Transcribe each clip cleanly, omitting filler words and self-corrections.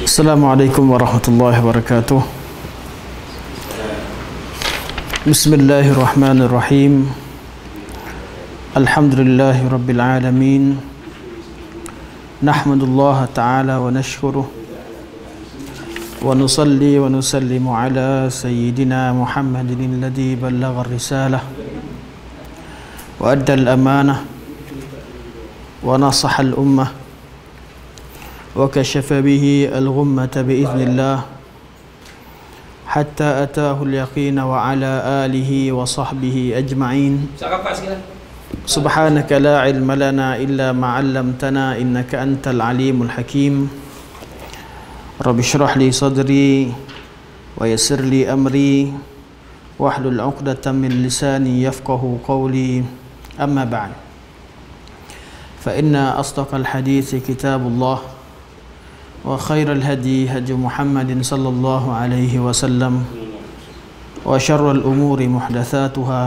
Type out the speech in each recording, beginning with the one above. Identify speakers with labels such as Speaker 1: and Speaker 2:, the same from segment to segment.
Speaker 1: Assalamualaikum warahmatullahi wabarakatuh. Bismillahirrahmanirrahim. Alhamdulillahi rabbil alamin. Nahmadullah ta'ala wa nashkuruh wa nusalli wa nusallimu ala sayyidina Muhammadin alladhi ballagha ar-risalah wa adda al-amanah wa nasaha al-ummah وكشف به الغمة بإذن الله حتى أتاه اليقين وعلى آله وصحبه أجمعين سبحانك لا علم لنا إلا ما علمتنا إنك أنت العليم الحكيم رب اشرح لي صدري ويسر لي أمري واحلل عقدة من لساني يفقه قولي أما بعد فإن أصدق الحديث كتاب الله وخير الهدي هدي محمد صلى الله عليه وسلم وشر الأمور محدثاتها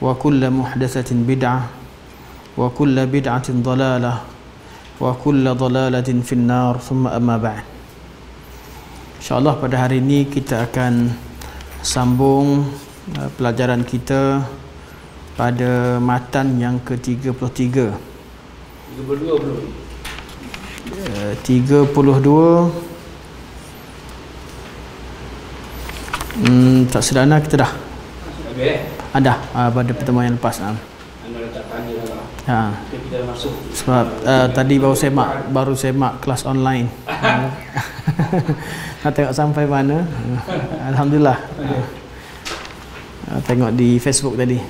Speaker 1: وكل محدثة بدعة وكل بدعة ضلالة وكل ضلالة في النار ثم أما بعد. InsyaAllah pada hari ini kita akan sambung pelajaran kita pada matan yang ke-33. 32 belum? 32 tak sederhana kita dah ada pada pertemuan yang lepas sebab tadi baru semak kelas online. Nak tengok sampai mana. Alhamdulillah tengok di Facebook tadi.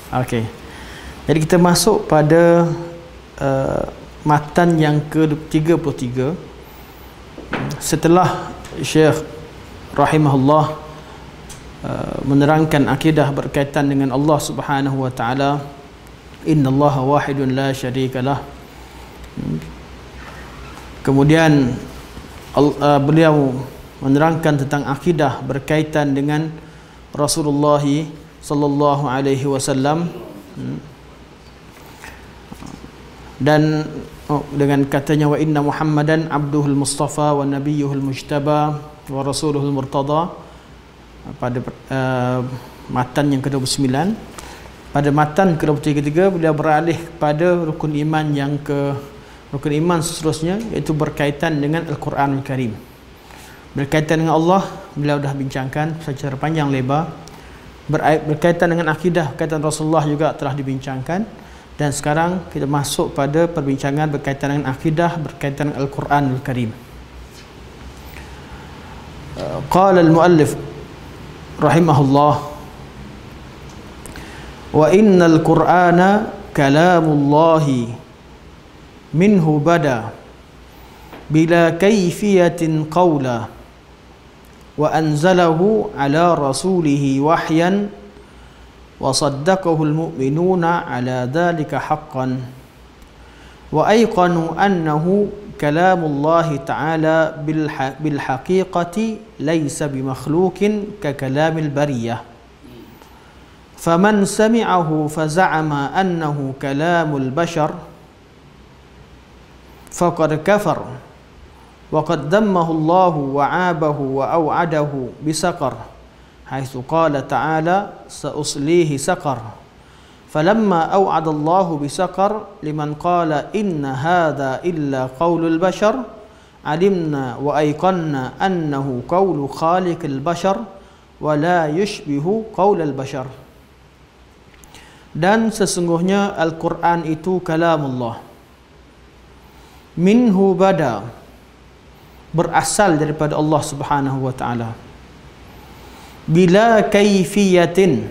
Speaker 1: Okey, jadi kita masuk pada matan yang ke-33 setelah Syekh rahimahullah menerangkan akidah berkaitan dengan Allah Subhanahu wa taala, innallaha wahidun la syarikalah. Kemudian beliau menerangkan tentang akidah berkaitan dengan Rasulullah sallallahu alaihi wasallam dan dengan katanya wa inna Muhammadan abduhul mustafa wa nabiyyuhul mujtaba wa rasuluhul murtada pada matan yang ke-29. Pada matan ke-23 beliau beralih kepada rukun iman seterusnya, iaitu berkaitan dengan Al-Quranul Karim. Berkaitan dengan Allah beliau dah bincangkan secara panjang lebar. Berkaitan dengan akidah, berkaitan Rasulullah juga telah dibincangkan. Dan sekarang kita masuk pada perbincangan berkaitan dengan akidah berkaitan dengan Al-Quranul Karim. Qala al-muallif rahimahullah wa innal Qur'ana kalamullahi minhu bada bila kayfiyatin qawla wa anzalahu ala rasulihi wahyan وصدقه المؤمنون على ذلك حقا وأيقنوا أنه كلام الله تعالى بالحقيقة ليس بمخلوق ككلام البرية فمن سمعه فزعم أنه كلام البشر فقد كفر وقد ذمه الله وعابه وأوعده بسقر حيث قال تعالى سأصليه سقر فلما أوعد الله بسقر لمن قال إن هذا إلا قول البشر علمنا وأيقنا أنه قول خالق البشر ولا يشبه قول البشر. Dan sesungguhnya Al-Quran itu kalamullah, minhu bada, berasal daripada Allah Subhanahu wa ta'ala, bila kaifiyatin,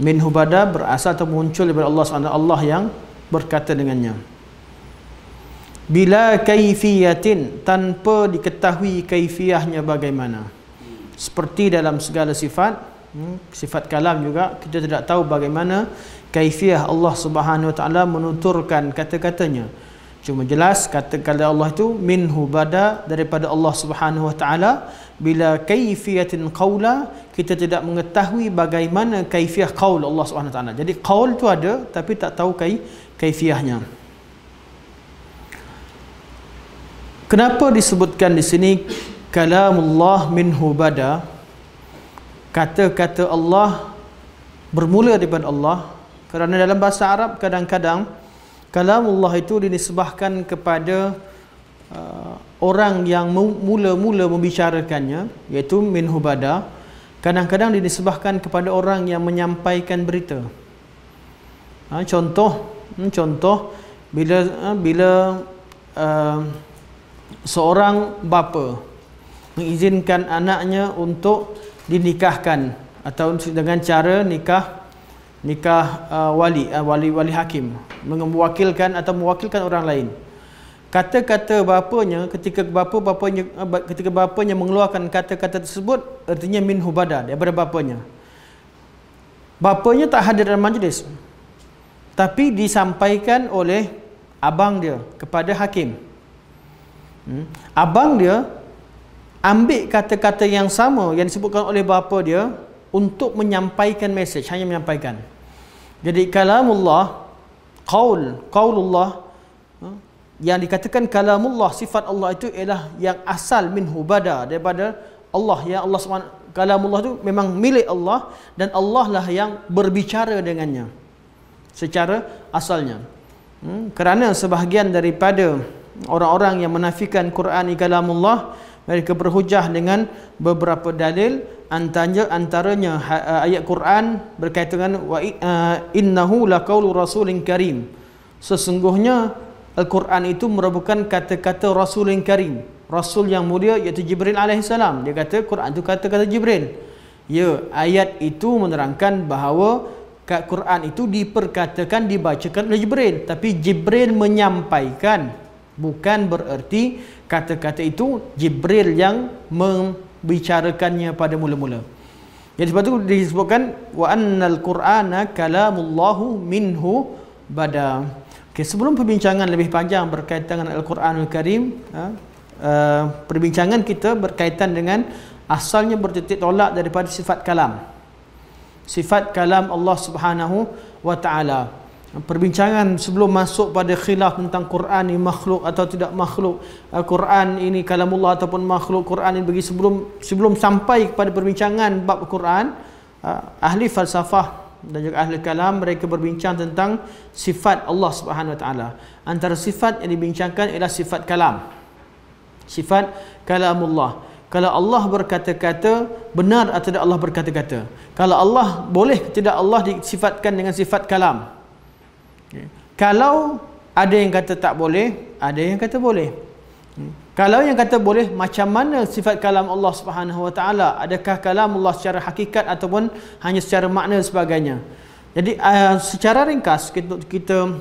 Speaker 1: minhu bada berasal atau muncul daripada Allah SWT, Allah yang berkata dengannya. Bila kaifiyatin, tanpa diketahui kaifiyahnya bagaimana. Seperti dalam segala sifat, sifat kalam juga kita tidak tahu bagaimana kaifiyah Allah Subhanahu wa taala menuturkan kata-katanya. Cuma jelas kata-kata Allah itu minhu bada, daripada Allah Subhanahu wa taala. Bila kaifiyatin qawla, kita tidak mengetahui bagaimana kaifiah qaul Allah Subhanahu wa taala. Jadi qaul itu ada tapi tak tahu kaifiyahnya. Kenapa disebutkan di sini kalamullah minhu bada? Kata-kata Allah bermula daripada Allah. Kerana dalam bahasa Arab kadang-kadang kalamullah itu dinisbahkan kepada orang yang mula-mula membicarakannya, iaitu minhu bada. Kadang-kadang dinisbahkan kepada orang yang menyampaikan berita. Contoh bila seorang bapa mengizinkan anaknya untuk dinikahkan atau dengan cara nikah wali hakim, mewakilkan atau mewakilkan orang lain. Kata-kata bapanya ketika bapanya mengeluarkan kata-kata tersebut, artinya minhu bada, daripada bapanya. Bapanya tak hadir dalam majlis, tapi disampaikan oleh abang dia kepada hakim. Abang dia ambil kata-kata yang sama yang disebutkan oleh bapa dia untuk menyampaikan mesej, hanya menyampaikan. Jadi kalamullah, qaulullah, yang dikatakan kalamullah, sifat Allah itu ialah yang asal minhu bada, daripada Allah. Yang Allah SWT, kalamullah itu memang milik Allah, dan Allah lah yang berbicara dengannya secara asalnya. Kerana sebahagian daripada orang-orang yang menafikan Quran kalamullah, mereka berhujah dengan beberapa dalil, antaranya ayat Quran berkaitan dengan innahu laqaulu rasulin karim. Sesungguhnya Al-Quran itu merupakan kata-kata Rasulin Karim, Rasul yang mulia, iaitu Jibril alaihissalam. Dia kata Quran itu kata-kata Jibril. Ya, ayat itu menerangkan bahawa Quran itu diperkatakan, dibacakan oleh Jibril, tapi Jibril menyampaikan, bukan bererti kata-kata itu Jibril yang membicarakannya pada mula-mula. Jadi sebab itu disebutkan wa annal Qur'ana kalamullahu minhu bada. Okay, sebelum perbincangan lebih panjang berkaitan dengan Al-Quranul Karim, perbincangan kita berkaitan dengan asalnya bertitik tolak daripada sifat kalam. Sifat kalam Allah Subhanahu wa taala. Perbincangan sebelum masuk pada khilaf tentang Quran ini makhluk atau tidak makhluk, Quran ini kalamullah ataupun makhluk, Quran ini bagi sebelum sampai kepada perbincangan bab Quran, ahli falsafah dan juga ahli kalam mereka berbincang tentang sifat Allah Subhanahu wa taala. Antara sifat yang dibincangkan ialah sifat kalam. Sifat kalamullah. Kalau Allah berkata-kata, benar atau tidak Allah berkata-kata? Kalau Allah, boleh tidak Allah disifatkan dengan sifat kalam? Okay. Kalau ada yang kata tak boleh, ada yang kata boleh. Kalau yang kata boleh, macam mana sifat kalam Allah Subhanahu wa taala? Adakah kalam Allah secara hakikat ataupun hanya secara makna sebagainya? Jadi secara ringkas kita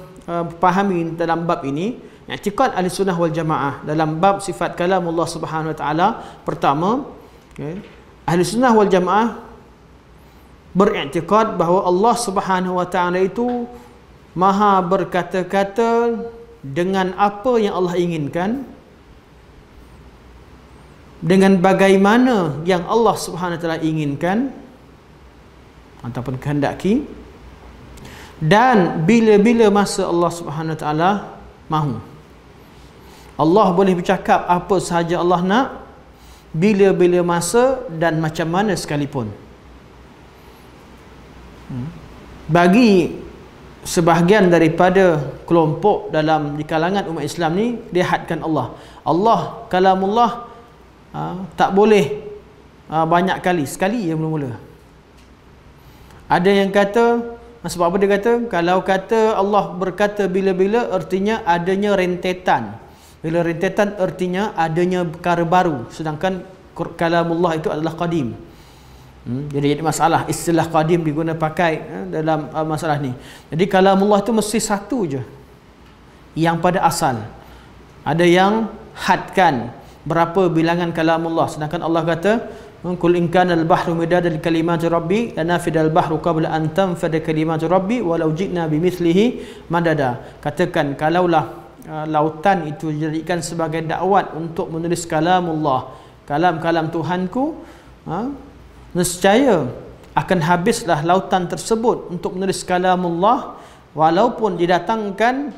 Speaker 1: fahami dalam bab ini, i'tiqad ahli sunnah wal jamaah dalam bab sifat kalam Allah Subhanahu wa taala. Pertama, ahli sunnah wal jamaah beriktikad bahawa Allah Subhanahu wa taala itu maha berkata-kata dengan apa yang Allah inginkan, dengan bagaimana yang Allah Subhanahu wa taala inginkan ataupun kehendaki, dan bila-bila masa Allah Subhanahu wa taala mahu. Allah boleh bercakap apa sahaja Allah nak, bila-bila masa dan macam mana sekalipun. Bagi sebahagian daripada kelompok di kalangan umat Islam ni, dia hadkan Allah kalamullah tak boleh banyak kali, sekali yang mula-mula. Ada yang kata, sebab apa dia kata? Kalau kata Allah berkata bila-bila, artinya adanya rentetan. Bila rentetan artinya adanya perkara baru, sedangkan kalamullah itu adalah qadim. Jadi masalah istilah qadim diguna pakai dalam masalah ni. Jadi kalamullah itu mesti satu je yang pada asal. Ada yang hadkan berapa bilangan kalamullah, sedangkan Allah kata qul in kana al-bahru midadan li kalimati rabbi lanafida al-bahru qabla an tanfada kalimatu rabbi walau ji'na bimithlihi madada. Katakan kalaulah lautan itu dijadikan sebagai dakwat untuk menulis kalamullah, kalam-kalam Tuhanku, nescaya akan habislah lautan tersebut untuk menulis kalamullah, walaupun didatangkan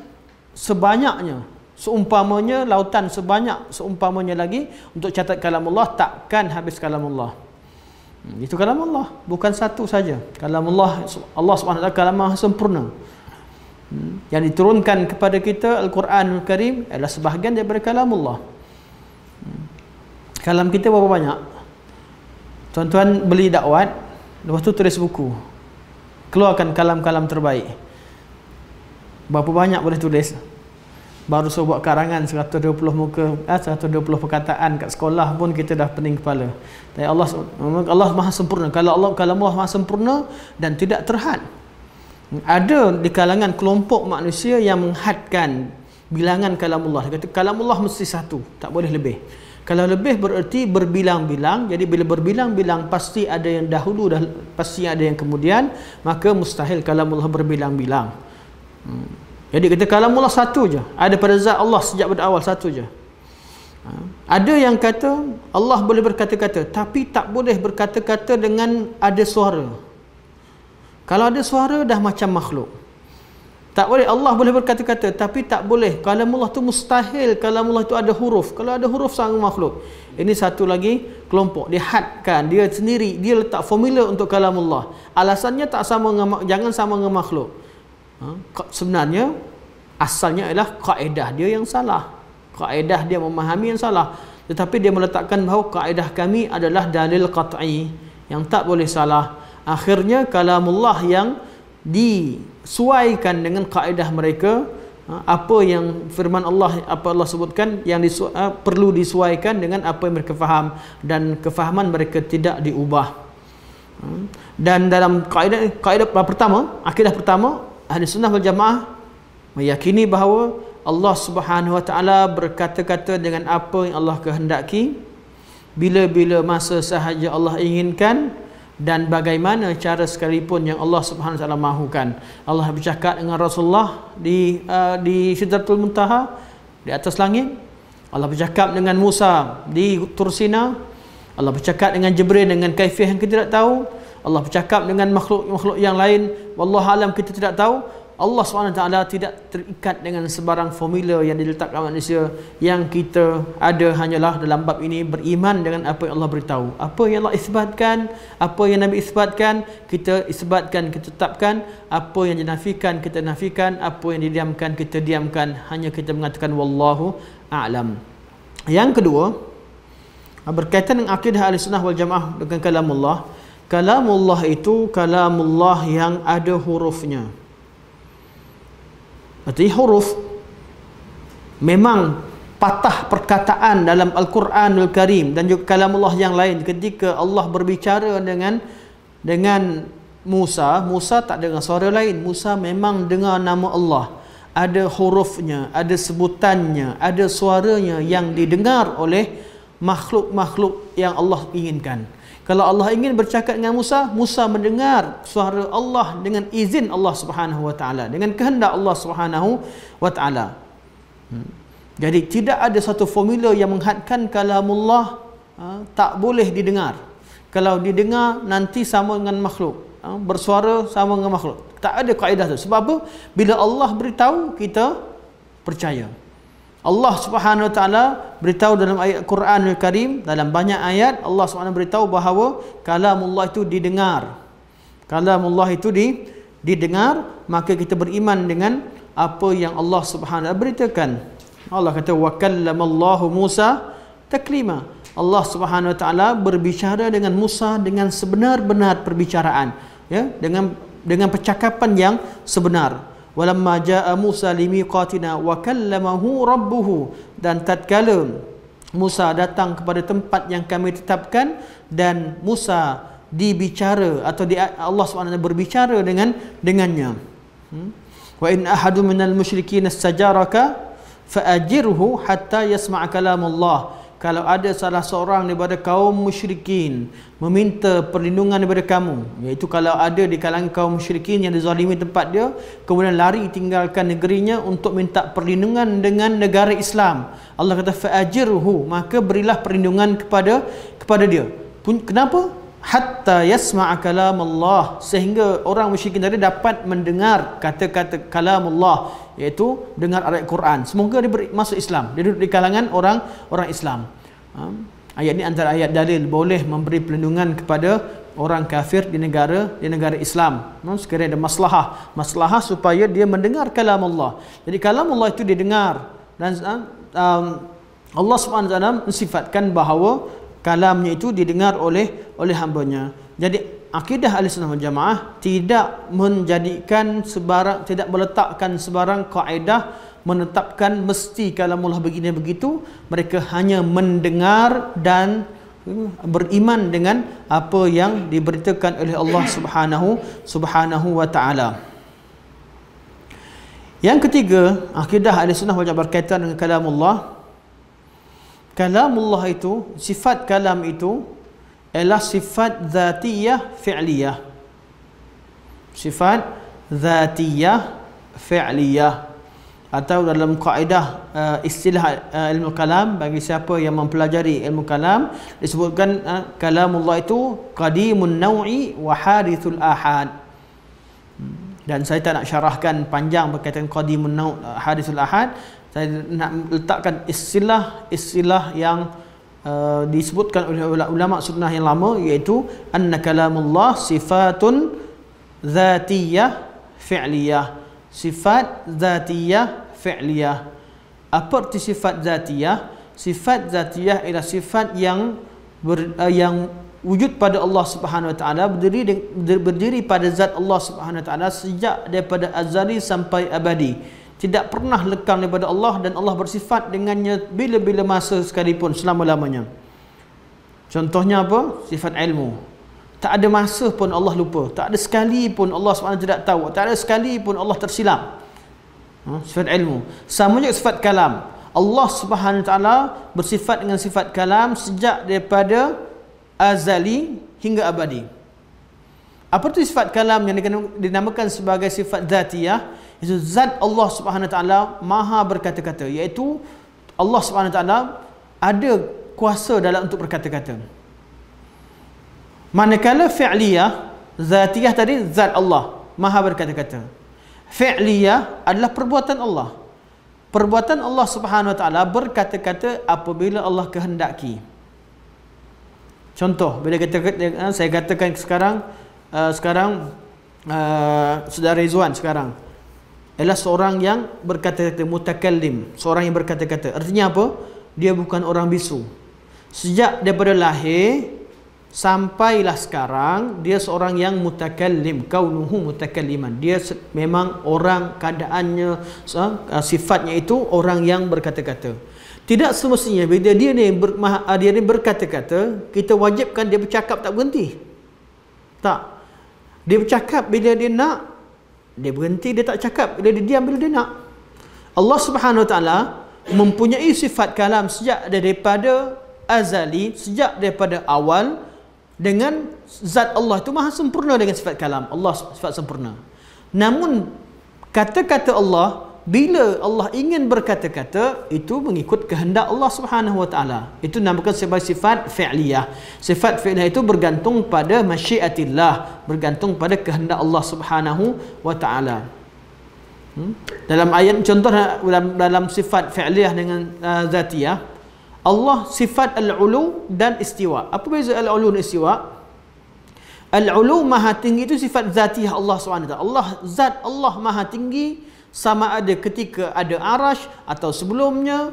Speaker 1: sebanyaknya Seumpamanya lautan sebanyak seumpamanya lagi untuk catat kalamullah, takkan habis kalamullah. Itu kalamullah, bukan satu saja. Kalamullah, Allah Subhanahu wa taala kalam maha sempurna. Yang diturunkan kepada kita Al-Quranul Karim adalah sebahagian daripada kalamullah. Kalam kita berapa banyak? Tuan-tuan beli dakwat, lepas tu tulis buku, keluarkan kalam-kalam terbaik. Berapa banyak boleh tulis? Baru saya buat karangan 120 muka, 120 perkataan kat sekolah pun kita dah pening kepala. Tapi Allah maha sempurna. Kalau Allah maha sempurna dan tidak terhad. Ada di kalangan kelompok manusia yang menghadkan bilangan kalamullah. Dia kata kalamullah mesti satu, tak boleh lebih. Kalau lebih bererti berbilang-bilang. Jadi bila berbilang-bilang pasti ada yang dahulu, pasti ada yang kemudian, maka mustahil kalamullah berbilang-bilang. Jadi kita kalamullah satu je, ada pada zat Allah sejak pada awal, satu je. Ada yang kata Allah boleh berkata-kata, tapi tak boleh berkata-kata dengan ada suara. Kalau ada suara dah macam makhluk. Tak boleh. Allah boleh berkata-kata, tapi tak boleh. Kalamullah tu mustahil. Kalamullah tu ada huruf. Kalau ada huruf sama makhluk. Ini satu lagi kelompok. Dia hadkan, dia sendiri, dia letak formula untuk kalamullah. Alasannya tak sama dengan, jangan sama dengan makhluk. Sebenarnya asalnya adalah kaedah dia yang salah, kaedah dia memahami yang salah, tetapi dia meletakkan bahawa kaedah kami adalah dalil qat'i yang tak boleh salah. Akhirnya kalamullah yang disesuaikan dengan kaedah mereka, apa yang firman Allah, apa Allah sebutkan yang perlu disesuaikan dengan apa yang mereka faham, dan kefahaman mereka tidak diubah. Dan dalam kaedah pertama, akidah pertama Ahli Sunnah wal Jamaah meyakini bahawa Allah Subhanahu wa taala berkata-kata dengan apa yang Allah kehendaki, bila-bila masa sahaja Allah inginkan, dan bagaimana cara sekalipun yang Allah Subhanahu wa taala mahukan. Allah bercakap dengan Rasulullah di Sidratul Muntaha, di atas langit. Allah bercakap dengan Musa di Tur Sina. Allah bercakap dengan Jibril dengan kaifiah yang kita tidak tahu. Allah bercakap dengan makhluk-makhluk yang lain, wallahu alam kita tidak tahu. Allah SWT tidak terikat dengan sebarang formula yang diletakkan manusia. Yang kita ada hanyalah dalam bab ini beriman dengan apa yang Allah beritahu. Apa yang Allah isbatkan, apa yang Nabi isbatkan, kita isbatkan, kita tetapkan. Apa yang dinafikan, kita nafikan. Apa yang didiamkan, kita diamkan. Hanya kita mengatakan wallahu a'lam. Yang kedua, berkaitan dengan akidah Ahlussunnah wal Jamaah dengan kalamullah. Kalamullah itu kalamullah yang ada hurufnya. Artinya huruf memang patah perkataan dalam Al-Quranul Karim dan juga kalamullah yang lain. Ketika Allah berbicara dengan Musa, Musa tak dengar suara lain. Musa memang dengar nama Allah. Ada hurufnya, ada sebutannya, ada suaranya yang didengar oleh makhluk-makhluk yang Allah inginkan. Kalau Allah ingin bercakap dengan Musa, Musa mendengar suara Allah dengan izin Allah Subhanahu wa taala, dengan kehendak Allah Subhanahu wa taala. Jadi tidak ada satu formula yang menghadkan kalamullah tak boleh didengar. Kalau didengar nanti sama dengan makhluk, bersuara sama dengan makhluk. Tak ada kaedah tu. Sebab apa? Bila Allah beritahu, kita percaya. Allah Subhanahu wa taala beritahu dalam ayat Quranul Karim, dalam banyak ayat Allah Subhanahu beritahu bahawa kalamullah itu didengar. Kalamullah itu didengar, maka kita beriman dengan apa yang Allah Subhanahu wa taala beritakan. Allah kata wa kallamallahu Musa taklima. Allah Subhanahu wa taala berbicara dengan Musa dengan sebenar-benar perbicaraan, ya, dengan percakapan yang sebenar. Walamma jaa Musa limiqatina wa kallamahu rabbuhu, dan tatkala Musa datang kepada tempat yang kami tetapkan dan Musa dibicara atau Allah SWT berbicara dengannya. Wa in ahadu minal musyrikin istajaraka faajirhu hatta yasma' kalamullah. Kalau ada salah seorang daripada kaum musyrikin meminta perlindungan daripada kamu, iaitu kalau ada di kalangan kaum musyrikin yang dizalimi tempat dia, kemudian lari tinggalkan negerinya untuk minta perlindungan dengan negara Islam, Allah kata fa'ajirhu, maka berilah perlindungan kepada dia. Kenapa? hatta yasma'a kalam Allah, sehingga orang musyrikin tadi dapat mendengar kata-kata kalam Allah, iaitu dengar ayat Quran. Semoga dia masuk Islam, dia duduk di kalangan orang Islam. Ayat ini antara ayat dalil boleh memberi perlindungan kepada orang kafir di negara Islam. Sekiranya ada maslahah supaya dia mendengar kalam Allah. Jadi kalam Allah itu didengar, dan Allah Subhanahu wa taala mensifatkan bahawa kalamnya itu didengar oleh hamba-Nya. Jadi akidah Ahlussunnah wal Jamaah tidak meletakkan sebarang kaedah menetapkan mesti kalamullah begini begitu. Mereka hanya mendengar dan beriman dengan apa yang diberitakan oleh Allah Subhanahu wa taala. Yang ketiga, akidah Ahlussunnah wal Jamaah berkaitan dengan kalamullah. Kalamullah itu, sifat kalam itu ialah sifat zatiyah fi'liyah. Sifat zatiyah fi'liyah, atau dalam kaedah istilah ilmu kalam, bagi siapa yang mempelajari ilmu kalam, disebutkan kalamullah itu qadimun naw'i wa hadithul ahad. Dan saya tak nak syarahkan panjang berkaitan qadimun naw' hadithul ahad. Saya nak letakkan istilah yang disebutkan oleh ulama sunnah yang lama, iaitu anna kalamullah sifatun zatiyah fi'liyah. Sifat zatiyah fi'liyah. Apa arti sifat zatiyah? Sifat zatiyah ialah sifat yang wujud pada Allah Subhanahu wa taala, berdiri pada zat Allah Subhanahu wa taala sejak daripada azali sampai abadi. Tidak pernah lekang daripada Allah, dan Allah bersifat dengannya bila-bila masa sekalipun, selama-lamanya. Contohnya apa? Sifat ilmu. Tak ada masa pun Allah lupa. Tak ada sekali pun Allah SWT tidak tahu. Tak ada sekali pun Allah tersilap. Sifat ilmu. Sama juga sifat kalam. Allah Subhanahu Taala bersifat dengan sifat kalam sejak daripada azali hingga abadi. Apa itu sifat kalam yang dinamakan sebagai sifat zatiyah? Itu zat Allah Subhanahu Wa Taala maha berkata-kata, iaitu Allah Subhanahu Wa Taala ada kuasa dalam untuk berkata-kata. Manakala fi'liyah, zatiyah tadi zat Allah maha berkata-kata. Fi'liyah adalah perbuatan Allah. Perbuatan Allah Subhanahu Wa Taala berkata-kata apabila Allah kehendaki. Contoh, bila saya katakan sekarang saudara Rizwan sekarang ialah seorang yang berkata-kata, mutakallim, seorang yang berkata-kata. Artinya apa? Dia bukan orang bisu. Sejak daripada lahir sampailah sekarang, dia seorang yang mutakallim, kaunuhu mutakalliman. Dia memang orang, keadaannya, sifatnya itu orang yang berkata-kata. Tidak semestinya bila dia ni berkata-kata, kita wajibkan dia bercakap tak berhenti. Tak. Dia bercakap bila dia nak, dia berhenti, dia tak cakap. Bila dia diam, bila dia nak. Allah Subhanahu Wa Taala mempunyai sifat kalam sejak daripada azali, sejak daripada awal, dengan zat Allah itu maha sempurna dengan sifat kalam. Allah sifat sempurna. Namun kata-kata Allah, bila Allah ingin berkata-kata, itu mengikut kehendak Allah Subhanahu Wa Taala. Itu dinamakan sebagai sifat fi'liyah. Sifat fi'liyah itu bergantung pada masyiatillah, bergantung pada kehendak Allah Subhanahu Wa Taala. Dalam ayat contoh dalam sifat fi'liyah dengan zatiyah, Allah sifat al-ulu dan istiwa. Apa beza al-ulu dan istiwa? Al-ulu maha tinggi itu sifat zatiyah Allah SWT. Zat Allah maha tinggi, sama ada ketika ada arash atau sebelumnya,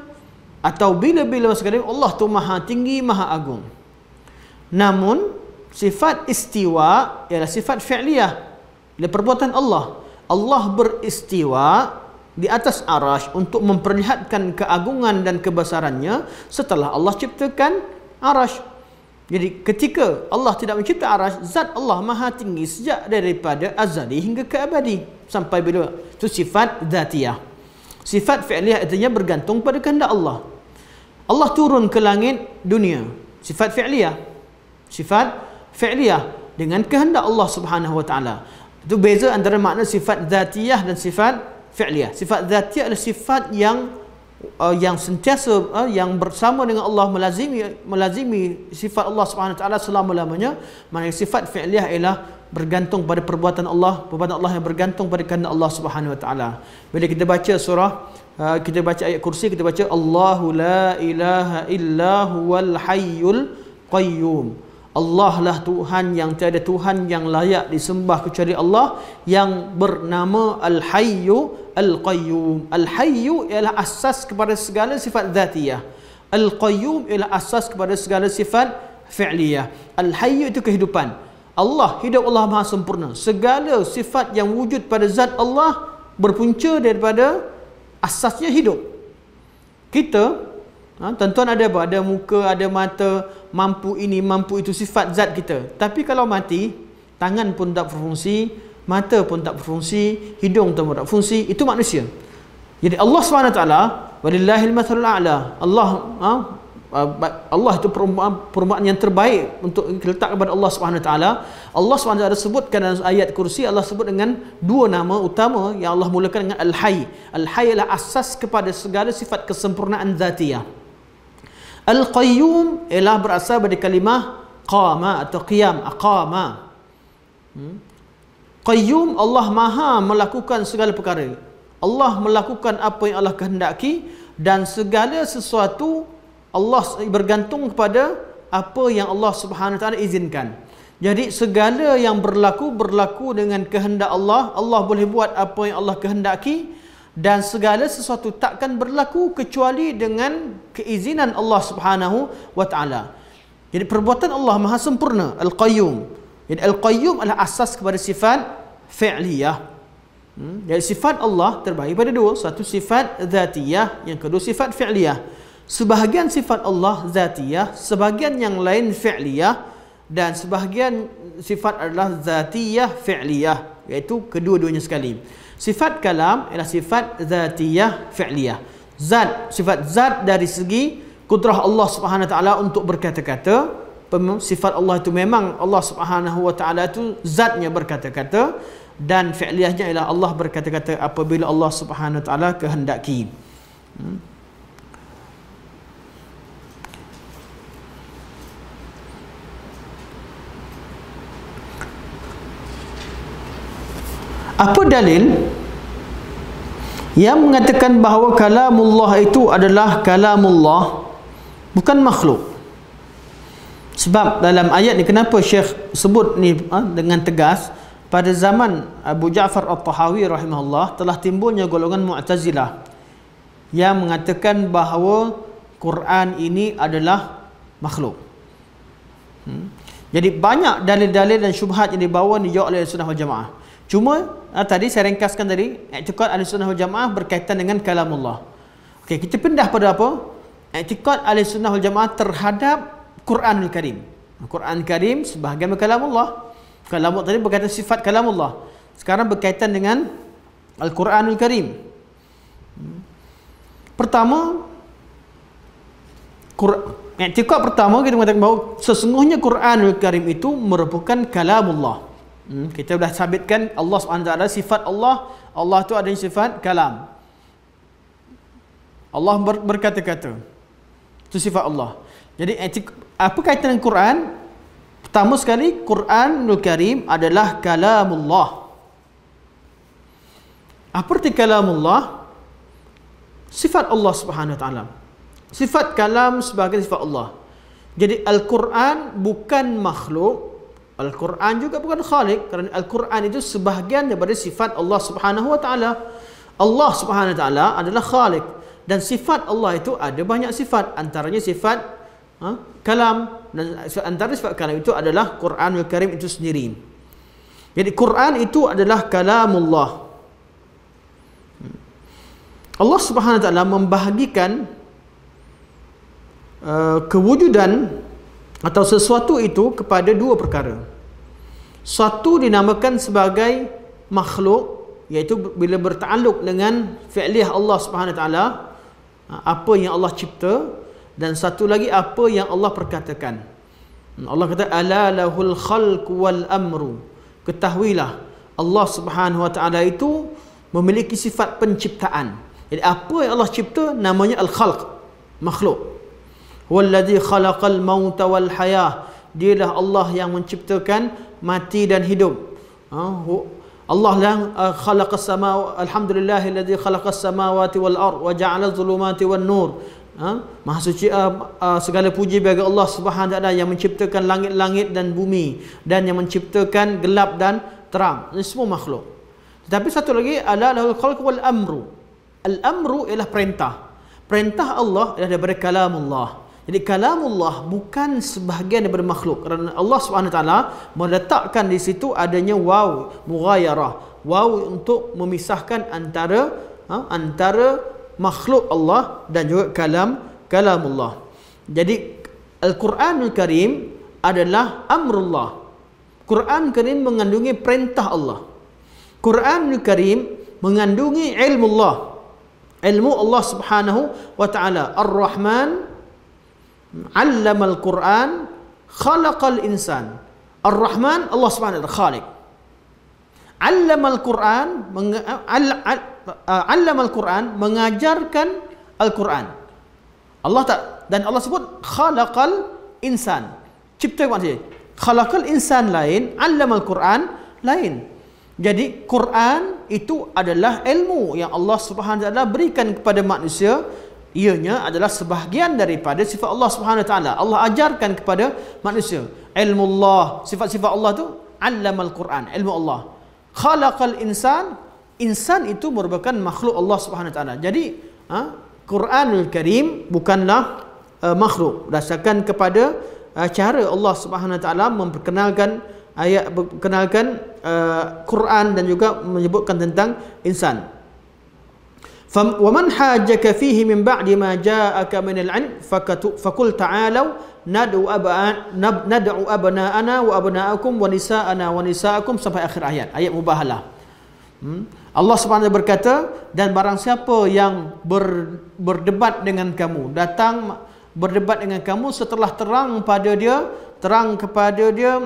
Speaker 1: atau bila-bila sekali Allah tu maha tinggi, maha agung. Namun sifat istiwa ialah sifat fi'liyah, ialah perbuatan Allah. Allah beristiwa di atas arash untuk memperlihatkan keagungan dan kebesarannya setelah Allah ciptakan arash. Jadi ketika Allah tidak mencipta arash, zat Allah maha tinggi sejak daripada azali hingga ke abadi. Sampai bila? Itu sifat zatiyah. Sifat fi'liyah artinya bergantung pada kehendak Allah. Allah turun ke langit dunia, sifat fi'liyah. Sifat fi'liyah dengan kehendak Allah Subhanahu Wa Taala. Itu beza antara makna sifat zatiyah dan sifat fi'liyah. Sifat zatiyah adalah sifat yang yang sentiasa yang bersama dengan Allah, melazimi sifat Allah Subhanahu Wa Taala selama-lamanya, maka sifat fi'liyah ialah bergantung pada perbuatan Allah yang bergantung pada kehendak Allah Subhanahu Wa Taala. Bila kita baca surah, kita baca ayat kursi, kita baca Allahu la ilaha illa huwal hayyul qayyum. Allah lah Tuhan yang tiada Tuhan yang layak disembah kecuali Allah, yang bernama Al-Hayyu Al-Qayyum. Al-Hayyu ialah asas kepada segala sifat zatiyah. Al-Qayyum ialah asas kepada segala sifat fi'liyah. Al-Hayyu itu kehidupan. Allah hidup, Allah Maha sempurna. Segala sifat yang wujud pada zat Allah berpunca daripada asasnya hidup. Kita tuan-tuan ada apa? Ada muka, ada mata, mampu ini, mampu itu, sifat zat kita. Tapi kalau mati, tangan pun tak berfungsi, mata pun tak berfungsi, hidung pun tak berfungsi, itu manusia. Jadi Allah SWT, walillahil mathalul a'la. Allah itu perumpamaan yang terbaik untuk diletakkan kepada Allah SWT. Allah SWT sebutkan dalam ayat kursi, Allah sebut dengan dua nama utama yang Allah mulakan dengan Al-Hayy. Al-Hayy adalah asas kepada segala sifat kesempurnaan zatiyah. Al-Qayyum ialah berasal dari kalimah qama atau qiyam, aqama. Qayyum, Allah Maha melakukan segala perkara. Allah melakukan apa yang Allah kehendaki, dan segala sesuatu Allah bergantung kepada apa yang Allah Subhanahu Wa Taala izinkan. Jadi segala yang berlaku dengan kehendak Allah. Allah boleh buat apa yang Allah kehendaki, dan segala sesuatu takkan berlaku kecuali dengan keizinan Allah Subhanahu Wa Taala. Jadi perbuatan Allah Maha sempurna, Al-Qayyum. Jadi Al-Qayyum adalah asas kepada sifat fi'liyah. Jadi sifat Allah terbagi pada dua, satu sifat zatiyah, yang kedua sifat fi'liyah. Sebahagian sifat Allah zatiyah, sebahagian yang lain fi'liyah, dan sebahagian sifat adalah zatiyah fi'liyah, iaitu kedua-duanya sekali. Sifat kalam ialah sifat zatiyah fi'liyah. Sifat zat dari segi kudrah Allah Subhanahu Wa Taala untuk berkata-kata. Sifat Allah itu memang Allah Subhanahu Wa Taala itu zatnya berkata-kata, dan fi'liyahnya ialah Allah berkata-kata apabila Allah Subhanahu Wa Taala kehendaki. Apa dalil yang mengatakan bahawa kalamullah itu adalah kalamullah, bukan makhluk? Sebab dalam ayat ni, kenapa Syekh sebut ni dengan tegas? Pada zaman Abu Ja'far At-Tahawi rahimahullah telah timbulnya golongan Mu'tazilah yang mengatakan bahawa Quran ini adalah makhluk. Jadi banyak dalil-dalil dan syubhat yang dibawa dijawab oleh Sunnah wal Jamaah. Cuma tadi saya ringkaskan tadi, i'tiqad Ahlussunnah wal Jamaah berkaitan dengan kalamullah. Okey, kita pindah pada apa? I'tiqad Ahlussunnah wal Jamaah terhadap Quranul Karim. Quran Karim sebahagian kalamullah. Kalamullah tadi berkaitan sifat kalamullah. Sekarang berkaitan dengan Al-Quranul Karim. Pertama, i'tiqad pertama kita mengatakan bahawa sesungguhnya Quranul Karim itu merupakan kalamullah. Kita sudah sabitkan Allah SWT sifat Allah. Allah itu ada sifat kalam. Allah berkata-kata. Itu sifat Allah. Jadi apa kaitan dengan Quran? Pertama sekali, Quranul Karim adalah kalamullah. Apa arti kalamullah? Sifat Allah Subhanahu Wa Taala. Sifat kalam sebagai sifat Allah. Jadi Al-Quran bukan makhluk. Al-Quran juga bukan khalik, kerana Al-Quran itu sebahagian daripada sifat Allah Subhanahu Wa Taala. Allah Subhanahu Wa Taala adalah khalik, dan sifat Allah itu ada banyak sifat, antaranya sifat kalam, dan antara sifat kalam itu adalah Quranul Karim itu sendiri. Jadi Quran itu adalah kalamullah. Allah Subhanahu Wa Taala membahagikan kewujudan atau sesuatu itu kepada dua perkara. Satu dinamakan sebagai makhluk, iaitu bila bertakluk dengan fi'liyah Allah Subhanahu Wa Taala, apa yang Allah cipta, dan satu lagi apa yang Allah perkatakan. Allah kata ala lahul khalq wal amru. Ketahuilah Allah Subhanahu Wa Taala itu memiliki sifat penciptaan. Jadi apa yang Allah cipta namanya al-khalq, makhluk. Walladzi khalaqal mauta wal hayah. Dialah Allah yang menciptakan mati dan hidup. Allah yang khalaqas samawati, alhamdulillahilladzi khalaqas samawati wal ard wa ja'ala adh-dhulumati wan nur. Maha suci, segala puji bagi Allah Subhanahu wa taala yang menciptakan langit-langit dan bumi dan yang menciptakan gelap dan terang. Ini semua makhluk. Tetapi satu lagi, ala lahul khalq wal amru. Al-amru ialah perintah. Perintah Allah ialah daripada kalamullah. Jadi kalamullah bukan sebahagian daripada makhluk, kerana Allah Subhanahu wa taala meletakkan di situ adanya waw mughayarah, waw untuk memisahkan antara makhluk Allah dan juga kalamullah. Jadi Al-Quranul Karim adalah amrullah. Quran Karim mengandungi perintah Allah. Quranul Karim mengandungi ilmu Allah. Ilmu Allah Subhanahu wa taala. Ar-Rahman 'allama al-Quran, khalaqal insan. Ar-Rahman, Allah Subhanahu wa taala khaliq. 'Allama al-Quran, 'allama al-Quran, mengajarkan Al-Quran. Allah dan Allah sebut khalaqal insan, cipta manusia. Khalaqal insan lain, 'allama al-Quran lain. Jadi Quran itu adalah ilmu yang Allah Subhanahu wa taala berikan kepada manusia. Ianya adalah sebahagian daripada sifat Allah Subhanahu wa taala. Allah ajarkan kepada manusia. Ilmu Allah, sifat-sifat Allah tu 'allamal Quran, ilmu Allah. Khalaqal insan, insan itu merupakan makhluk Allah Subhanahu wa taala. Jadi Quranul Karim bukanlah makhluk, berdasarkan kepada cara Allah Subhanahu wa taala memperkenalkan Quran dan juga menyebutkan tentang insan. وَمَنْ حَاجَّكَ فِيهِ مِنْ بَعْدِ مَا جَاءَكَ مِنَ الْعِلْمِ فَقُلْ تَعَالَوْا نَدْعُ أَبْنَاءَنَا وَأَبْنَاءَكُمْ وَنِسَاءَنَا وَنِسَاءَكُمْ sampai akhir ayat mubahalah. Allah Subhanahu berkata, dan barang siapa yang berdebat dengan kamu, datang berdebat dengan kamu setelah terang kepada dia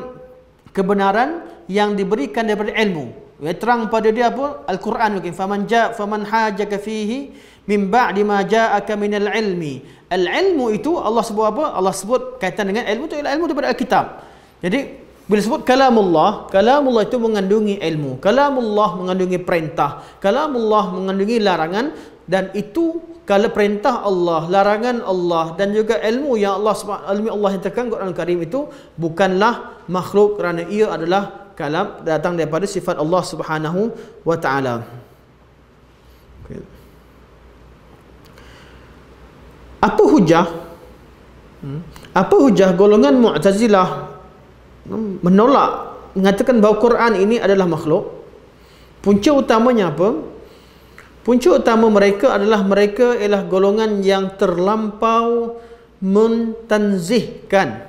Speaker 1: kebenaran yang diberikan daripada ilmu. Terang pada dia apa? Al-Quran. Faman hajaka fihi min ba'di ma ja'aka minal ilmi. Al-ilmu itu Allah sebut apa? Allah sebut kaitan dengan ilmu itu ialah ilmu daripada Al-Kitab. Jadi bila sebut kalamullah, kalamullah itu mengandungi ilmu. Kalamullah mengandungi perintah. Kalamullah mengandungi larangan, dan itu kalau perintah Allah, larangan Allah dan juga ilmu yang ilmu Allah yang terkandung dalam Al-Karim itu bukanlah makhluk, kerana ia adalah kalam, datang daripada sifat Allah Subhanahu wa taala. Apa hujah? Apa hujah golongan Mu'tazilah menolak, mengatakan bahawa Quran ini adalah makhluk? Punca utamanya apa? Punca utama mereka ialah golongan yang terlampau mentanzihkan,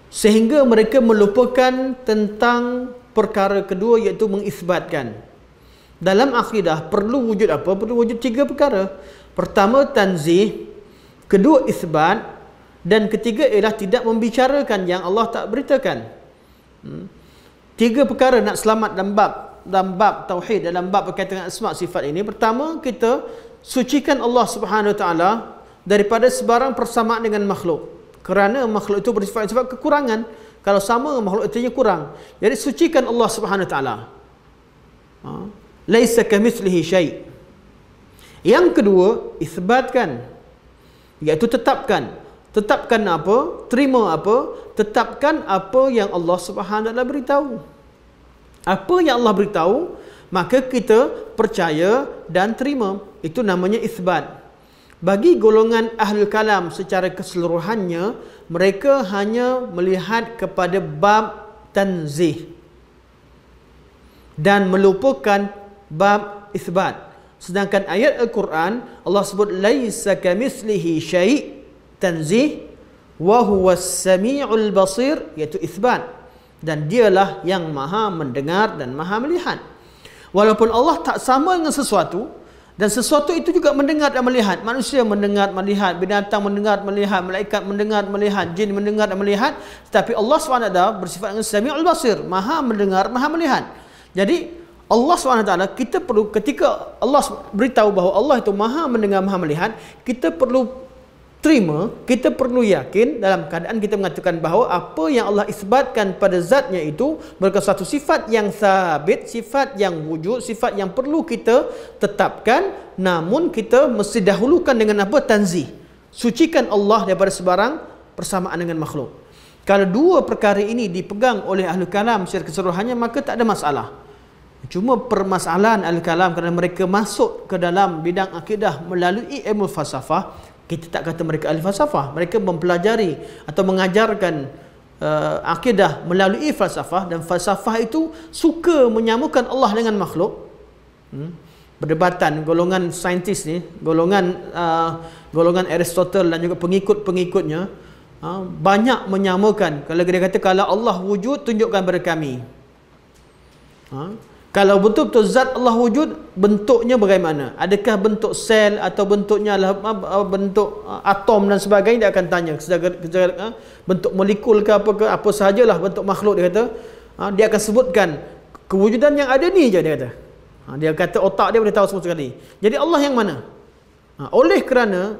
Speaker 1: sehingga mereka melupakan tentang perkara kedua, iaitu mengisbatkan. Dalam akidah perlu wujud apa? Perlu wujud tiga perkara. Pertama tanzih, kedua isbat, dan ketiga ialah tidak membicarakan yang Allah tak beritakan. Tiga perkara nak selamat dalam bab tauhid, dalam bab berkaitan dengan asma sifat ini. Pertama, kita sucikan Allah Subhanahu wa taala daripada sebarang persamaan dengan makhluk, kerana makhluk itu bersifat kekurangan. Kalau sama, makhluk itu kurang. Jadi sucikan Allah Subhanahu wa taala. Laisa kamitslihi syai'. Yang kedua, isbatkan, iaitu tetapkan. Tetapkan apa? Terima apa? Tetapkan apa yang Allah Subhanahu wa taala beritahu. Apa yang Allah beritahu, maka kita percaya dan terima. Itu namanya isbat. Bagi golongan Ahlul Kalam secara keseluruhannya, mereka hanya melihat kepada bab tanzih dan melupakan bab isbat. Sedangkan ayat Al-Quran, Allah sebut laisa kamitslihi syai', tanzih, wa huwas sami'ul basir, iaitu isbat, dan dialah yang maha mendengar dan maha melihat. Walaupun Allah tak sama dengan sesuatu, dan sesuatu itu juga mendengar dan melihat. Manusia mendengar, melihat, binatang mendengar, melihat, malaikat mendengar, melihat, jin mendengar dan melihat. Tetapi Allah SWT bersifat dengan Sami'ul Basir, maha mendengar, maha melihat. Jadi Allah SWT, kita perlu, ketika Allah beritahu bahawa Allah itu maha mendengar, maha melihat, kita perlu terima, kita perlu yakin dalam keadaan kita mengatakan bahawa apa yang Allah isbatkan pada zatnya itu merupakan satu sifat yang sabit, sifat yang wujud, sifat yang perlu kita tetapkan, namun kita mesti dahulukan dengan apa? Tanzih. Sucikan Allah daripada sebarang persamaan dengan makhluk. Kalau dua perkara ini dipegang oleh ahli kalam secara keseluruhannya, maka tak ada masalah. Cuma permasalahan ahli kalam kerana mereka masuk ke dalam bidang akidah melalui ilmu falsafah, kita tak kata mereka ahli falsafah, mereka mempelajari atau mengajarkan akidah melalui falsafah, dan falsafah itu suka menyamakan Allah dengan makhluk. Perdebatan golongan saintis ni, golongan Aristotle dan juga pengikut-pengikutnya, banyak menyamakan. Kalau dia kata kalau Allah wujud, tunjukkan kepada kami. Kalau betul-betul zat Allah wujud, bentuknya bagaimana? Adakah bentuk sel atau bentuknya bentuk atom dan sebagainya? Dia akan tanya bentuk molekul ke apa sahajalah bentuk makhluk. Dia kata dia akan sebutkan kewujudan yang ada ni je, dia kata. Dia kata otak dia boleh tahu semua sekali. Jadi Allah yang mana? Oleh kerana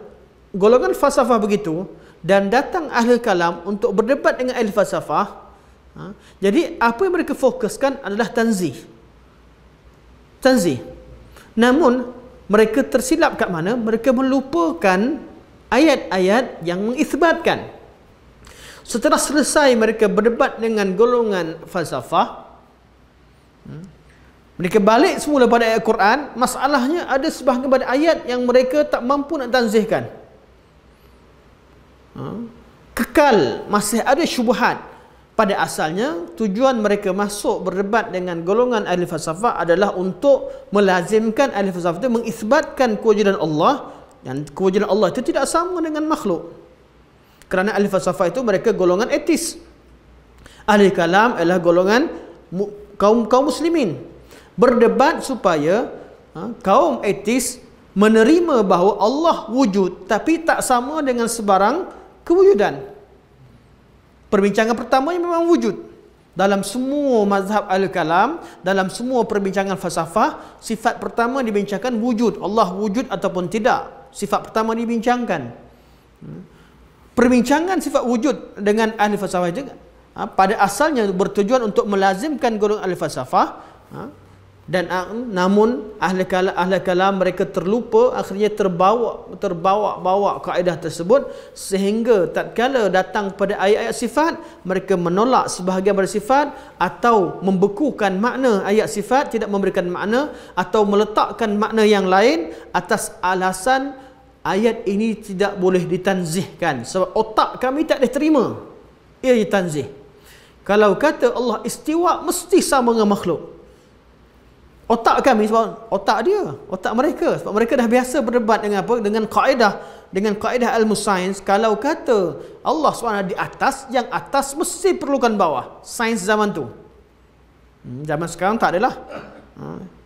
Speaker 1: golongan falsafah begitu, dan datang ahli kalam untuk berdebat dengan ahli falsafah, jadi apa yang mereka fokuskan adalah tanzih. Namun mereka tersilap kat mana? Mereka melupakan ayat-ayat yang mengisbatkan. Setelah selesai mereka berdebat dengan golongan falsafah, mereka balik semula pada ayat Quran. Masalahnya ada sebahagian pada ayat yang mereka tak mampu nak tanzihkan. Kekal masih ada syubhat. Pada asalnya tujuan mereka masuk berdebat dengan golongan ahli falsafah adalah untuk melazimkan ahli falsafah itu mengisbatkan kewujudan Allah, dan kewujudan Allah itu tidak sama dengan makhluk. Kerana ahli falsafah itu mereka golongan etis. Ahli kalam adalah golongan kaum muslimin. Berdebat supaya kaum etis menerima bahawa Allah wujud tapi tak sama dengan sebarang kewujudan. Perbincangan pertamanya memang wujud. Dalam semua mazhab al-kalam, dalam semua perbincangan falsafah, sifat pertama dibincangkan wujud. Allah wujud ataupun tidak. Sifat pertama dibincangkan. Perbincangan sifat wujud dengan ahli falsafah itu pada asalnya bertujuan untuk melazimkan golongan ahli falsafah, dan namun ahli kalam mereka terlupa, akhirnya terbawa kaedah tersebut, sehingga tatkala datang pada ayat-ayat sifat, mereka menolak sebahagian pada sifat, atau membekukan makna ayat sifat, tidak memberikan makna, atau meletakkan makna yang lain atas alasan ayat ini tidak boleh ditanzihkan sebab otak kami tak boleh terima ia ditanzih. Kalau kata Allah istiwa, mesti sama dengan makhluk. Otak kami, sebab otak dia, otak mereka, sebab mereka dah biasa berdebat dengan apa? Dengan kaedah ilmu sains. Kalau kata Allah SWT di atas, yang atas mesti perlukan bawah. Sains zaman tu. Zaman sekarang tak adalah.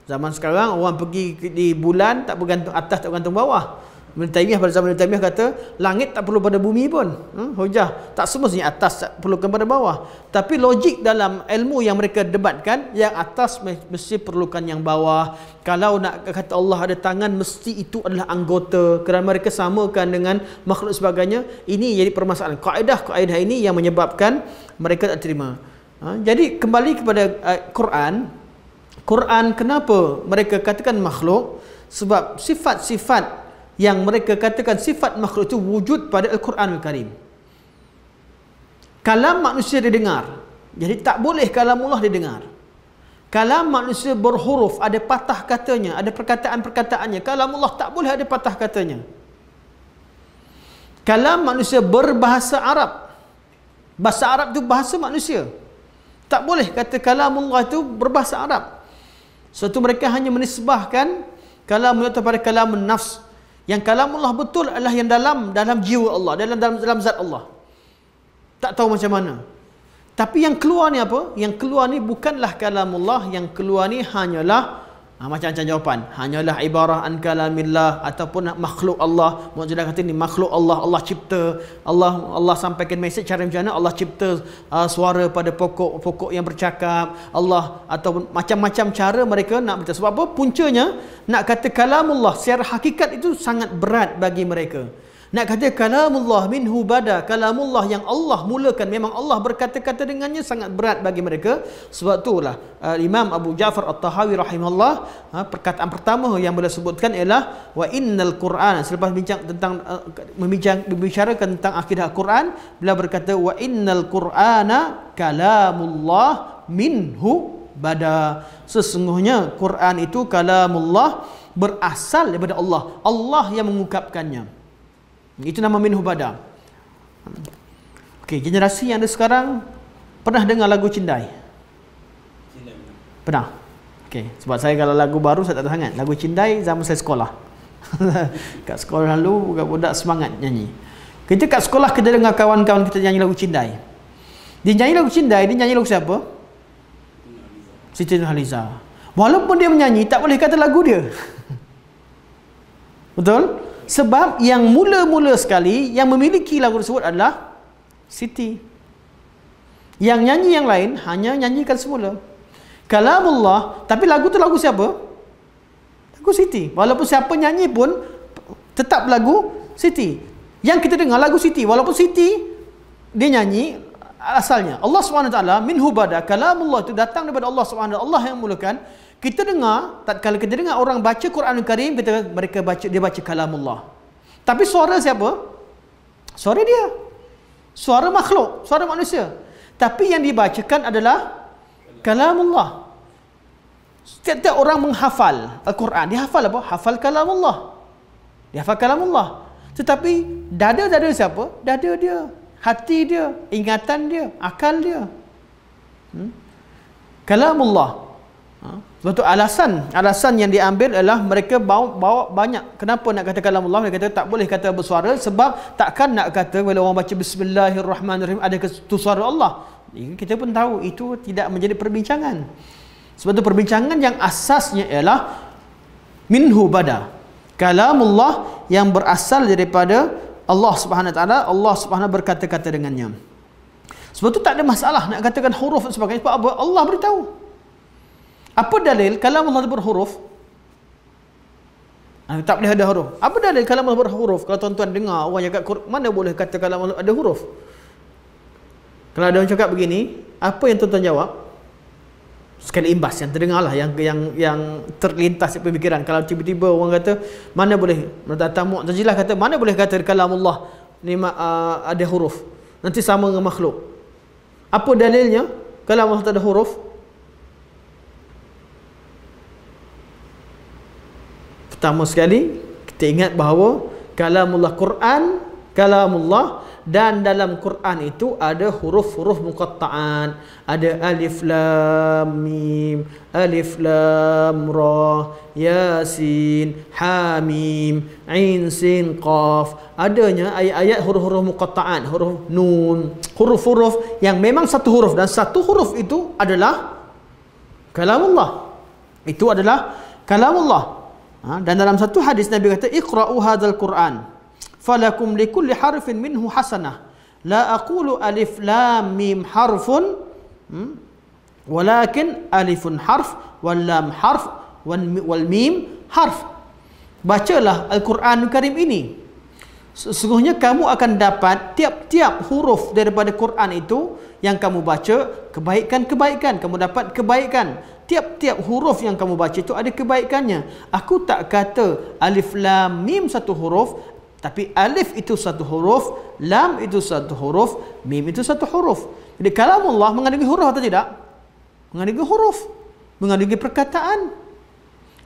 Speaker 1: Zaman sekarang orang pergi di bulan tak bergantung atas, tak bergantung bawah. Ibn Taymiyah pada zaman Ibn Taymiyah kata langit tak perlu pada bumi pun. Hujah tak semestinya atas tak perlukan pada bawah. Tapi logik dalam ilmu yang mereka debatkan, yang atas mesti perlukan yang bawah. Kalau nak kata Allah ada tangan, mesti itu adalah anggota, kerana mereka samakan dengan makhluk sebagainya. Ini jadi permasalahan. Kaedah ini yang menyebabkan mereka tak terima. Jadi kembali kepada Quran, kenapa mereka katakan makhluk? Sebab sifat-sifat yang mereka katakan sifat makhluk itu wujud pada Al-Quran Al-Karim. Kalam manusia didengar, jadi tak boleh kalamullah didengar. Kalam manusia berhuruf, ada patah katanya, ada perkataan-perkataannya. Kalamullah tak boleh ada patah katanya. Kalam manusia berbahasa Arab, bahasa Arab itu bahasa manusia. Tak boleh kata kalamullah itu berbahasa Arab. Suatu mereka hanya menisbahkan kalamullah pada kalamun nafs. Yang kalamullah betul adalah yang dalam jiwa Allah, dalam zat Allah. Tak tahu macam mana. Tapi yang keluar ni apa? Yang keluar ni bukanlah kalamullah, yang keluar ni hanyalah Macam-macam jawapan. Hanyalah ibarah an kalamillah ataupun makhluk Allah. Mu'tazilah kata ni makhluk Allah, Allah cipta. Allah sampaikan mesej cara macam mana? Allah cipta suara pada pokok yang bercakap. Allah ataupun macam-macam cara mereka nak beritahu. Sebab apa? Puncanya nak kata kalamullah secara hakikat itu sangat berat bagi mereka. Nak kata kalamullah minhu bada, kalamullah yang Allah mulakan, memang Allah berkata-kata dengannya, sangat berat bagi mereka. Sebab itulah Imam Abu Ja'far At-Tahawi rahimahullah, perkataan pertama yang boleh sebutkan ialah wa innal Quran. Selepas bincang tentang membicarakan tentang akidah Quran, beliau berkata wa innal Qur'ana kalamullah minhu bada. Sesungguhnya Quran itu kalamullah, berasal daripada Allah. Allah yang mengungkapkannya. Itu nama minhu bada. Okey, generasi yang ada sekarang pernah dengar lagu Cindai? Pernah? Okey, sebab saya kalau lagu baru saya tak tahu sangat. Lagu Cindai zaman saya sekolah. Kat sekolah dulu budak-budak semangat nyanyi. Kita kat sekolah kita dengar kawan-kawan kita nyanyi lagu Cindai. Dia nyanyi lagu Cindai, dia nyanyi lagu siapa? Siti Nurhaliza. Walaupun dia menyanyi, tak boleh kata lagu dia. Betul? Sebab yang mula-mula sekali yang memiliki lagu tersebut adalah Siti. Yang nyanyi yang lain hanya nyanyikan semula. Kalamullah, tapi lagu tu lagu siapa? Lagu Siti. Walaupun siapa nyanyi pun tetap lagu Siti. Yang kita dengar lagu Siti, walaupun Siti dia nyanyi asalnya. Allah SWT minhu bada, kalamullah itu datang daripada Allah SWT, Allah yang mulakan. Kita dengar, tatkala kita dengar orang baca Quranul Karim, dia baca kalamullah. Tapi suara siapa? Suara dia. Suara makhluk, suara manusia. Tapi yang dibacakan adalah kalamullah. Setiap orang menghafal Al-Quran, dia hafal apa? Hafal kalamullah. Dia hafal kalamullah. Tetapi dada siapa? Dada dia, hati dia, ingatan dia, akal dia. Kalamullah. Sebab tu alasan yang diambil adalah mereka bawa banyak. Kenapa nak kata kalamullah? Mereka kata tak boleh kata bersuara, sebab takkan nak kata bila orang baca bismillahirrahmanirrahim ada tu suara Allah. Kita pun tahu itu tidak menjadi perbincangan. Sebab tu perbincangan yang asasnya ialah minhu bada, kalamullah yang berasal daripada Allah Subhanahu Wa Taala. Allah Subhanahu berkata-kata dengannya. Sebab tu tak ada masalah nak katakan huruf dan sebagainya. Sebab apa? Allah beritahu. Apa dalil kalamullah berhuruf? Tak boleh ada huruf. Apa dalil kalamullah berhuruf? Kalau tuan-tuan dengar orang cakap, mana boleh kata kalamullah ada huruf? Kalau ada orang cakap begini, apa yang tuan-tuan jawab? Sekali imbas yang terdengar lah, yang terlintas di pemikiran. Kalau tiba-tiba orang kata, mana boleh, datang Mu'tazilah kata, mana boleh kata kalamullah ni ada huruf? Nanti sama dengan makhluk. Apa dalilnya kalamullah tak ada huruf? Pertama sekali, kita ingat bahawa kalamullah Quran, kalamullah, dan dalam Quran itu ada huruf-huruf muqatta'an. Ada alif lam mim, alif lam ra, yasin, hamim, ain sin qaf. Adanya ayat-ayat huruf-huruf muqatta'an, huruf nun, huruf-huruf yang memang satu huruf, dan satu huruf itu adalah kalamullah. Itu adalah kalamullah. Dan dalam satu hadis Nabi kata, iqra'u hadzal Qur'an falakum likulli harfin minhu hasanah la aqulu alif lam mim harfun walakin alifun harf wal lam harf wal mim harf. Bacalah Al-Quranul Karim ini, sesungguhnya kamu akan dapat tiap-tiap huruf daripada Quran itu yang kamu baca kebaikan-kebaikan, kamu dapat kebaikan. Tiap-tiap huruf yang kamu baca itu ada kebaikannya. Aku tak kata alif lam mim satu huruf, tapi alif itu satu huruf, lam itu satu huruf, mim itu satu huruf. Jadi kalamullah mengandungi huruf atau tidak? Mengandungi huruf, mengandungi perkataan.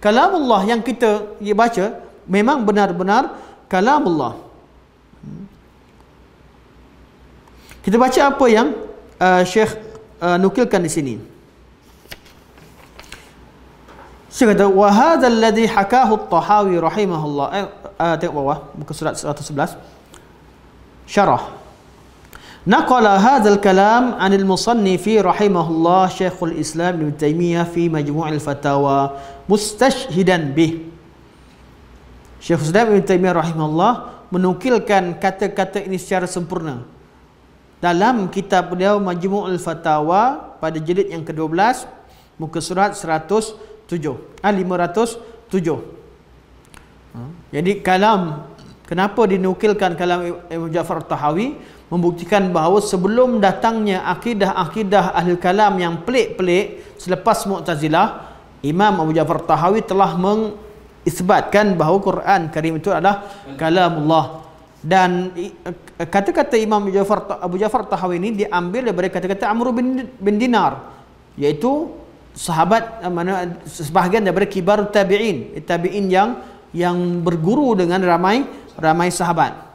Speaker 1: Kalamullah yang kita baca memang benar-benar kalamullah. Kita baca apa yang Syekh nukilkan di sini. Syekh kata, wa hadha alladhi hakahu at-Tahawi rahimahullah. Tengok bawah, muka surat 111. Syarah. Naqala hadzal kalam 'anil musannifi rahimahullah Syekhul Islam Ibnu Taimiyah fi Majmu'il Fatawa mustashhidan bih. Syekhul Islam Ibnu Taimiyah rahimahullah menukilkan kata-kata ini secara sempurna dalam kitab beliau Majmu'ul Fatawa pada jilid yang ke-12 muka surat 507. Jadi kalam, kenapa dinukilkan kalam Imam Ja'far At-Tahawi, membuktikan bahawa sebelum datangnya akidah-akidah ahli kalam yang pelik-pelik selepas Mu'tazilah, Imam Abu Ja'far At-Tahawi telah mengisbatkan bahawa Quran Karim itu adalah kalamullah. Dan kata-kata Imam Abu Ja'far At-Tahawi ini diambil daripada kata-kata Amr bin Dinar, iaitu sahabat, mana sebahagian daripada kibar tabi'in yang berguru dengan ramai sahabat.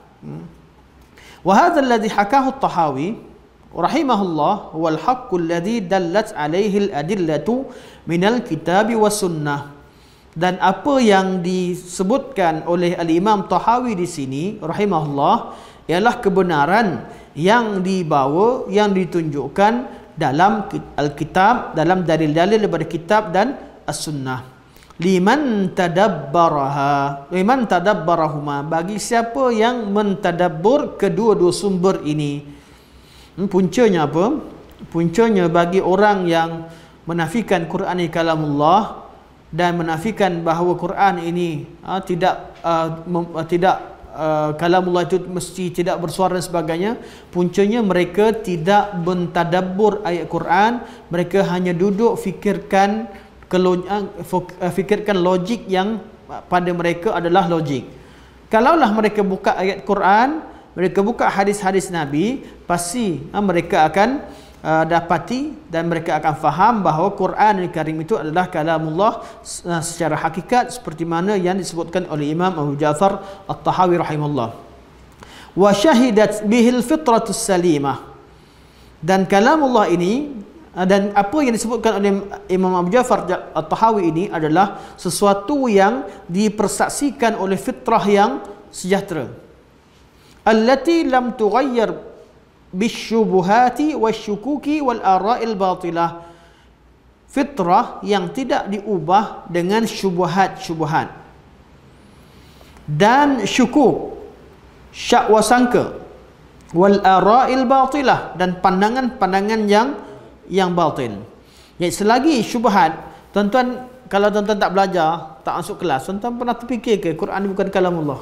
Speaker 1: Wa hadha alladhi hakahu At-Tahawi rahimahullah wal haqqul ladzi dallat alaihi al-adillatu minal kitabi was sunnah. Dan apa yang disebutkan oleh al-Imam Tahawi di sini rahimahullah ialah kebenaran yang dibawa, yang ditunjukkan dalam Alkitab, dalam dalil-dalil daripada kitab dan as-sunnah. Liman tadabbarahuma, bagi siapa yang mentadabbur kedua-dua sumber ini. Puncanya apa? Puncanya bagi orang yang menafikan Quran ini kalamullah dan menafikan bahawa Quran ini tidak kalamullah itu mesti tidak bersuara dan sebagainya. Puncanya mereka tidak mentadabbur ayat Quran, mereka hanya duduk fikirkan logik yang pada mereka adalah logik. Kalaulah mereka buka ayat Quran, mereka buka hadis-hadis Nabi, pasti mereka akan dapati dan mereka akan faham bahawa Quran Al-Karim itu adalah kalamullah secara hakikat seperti mana yang disebutkan oleh Imam Abu Ja'far At-Tahawi rahimahullah. Wa syahidat bihil fitratus salimah, dan kalamullah ini dan apa yang disebutkan oleh Imam Abu Ja'far At-Tahawi ini adalah sesuatu yang dipersaksikan oleh fitrah yang sejahtera, allati lam tughayyar bisyubuhati wasyukuki wal ara'il batilah. Fitrah yang tidak diubah dengan syubhat-syubhat dan syukuk, syak wasangka, wal ara'il batilah, dan pandangan-pandangan yang batil. Jadi selagi syubhat, tuan-tuan, kalau tuan-tuan tak belajar, tak masuk kelas, tuan-tuan pernah terfikir ke Quran ni bukan kalamullah?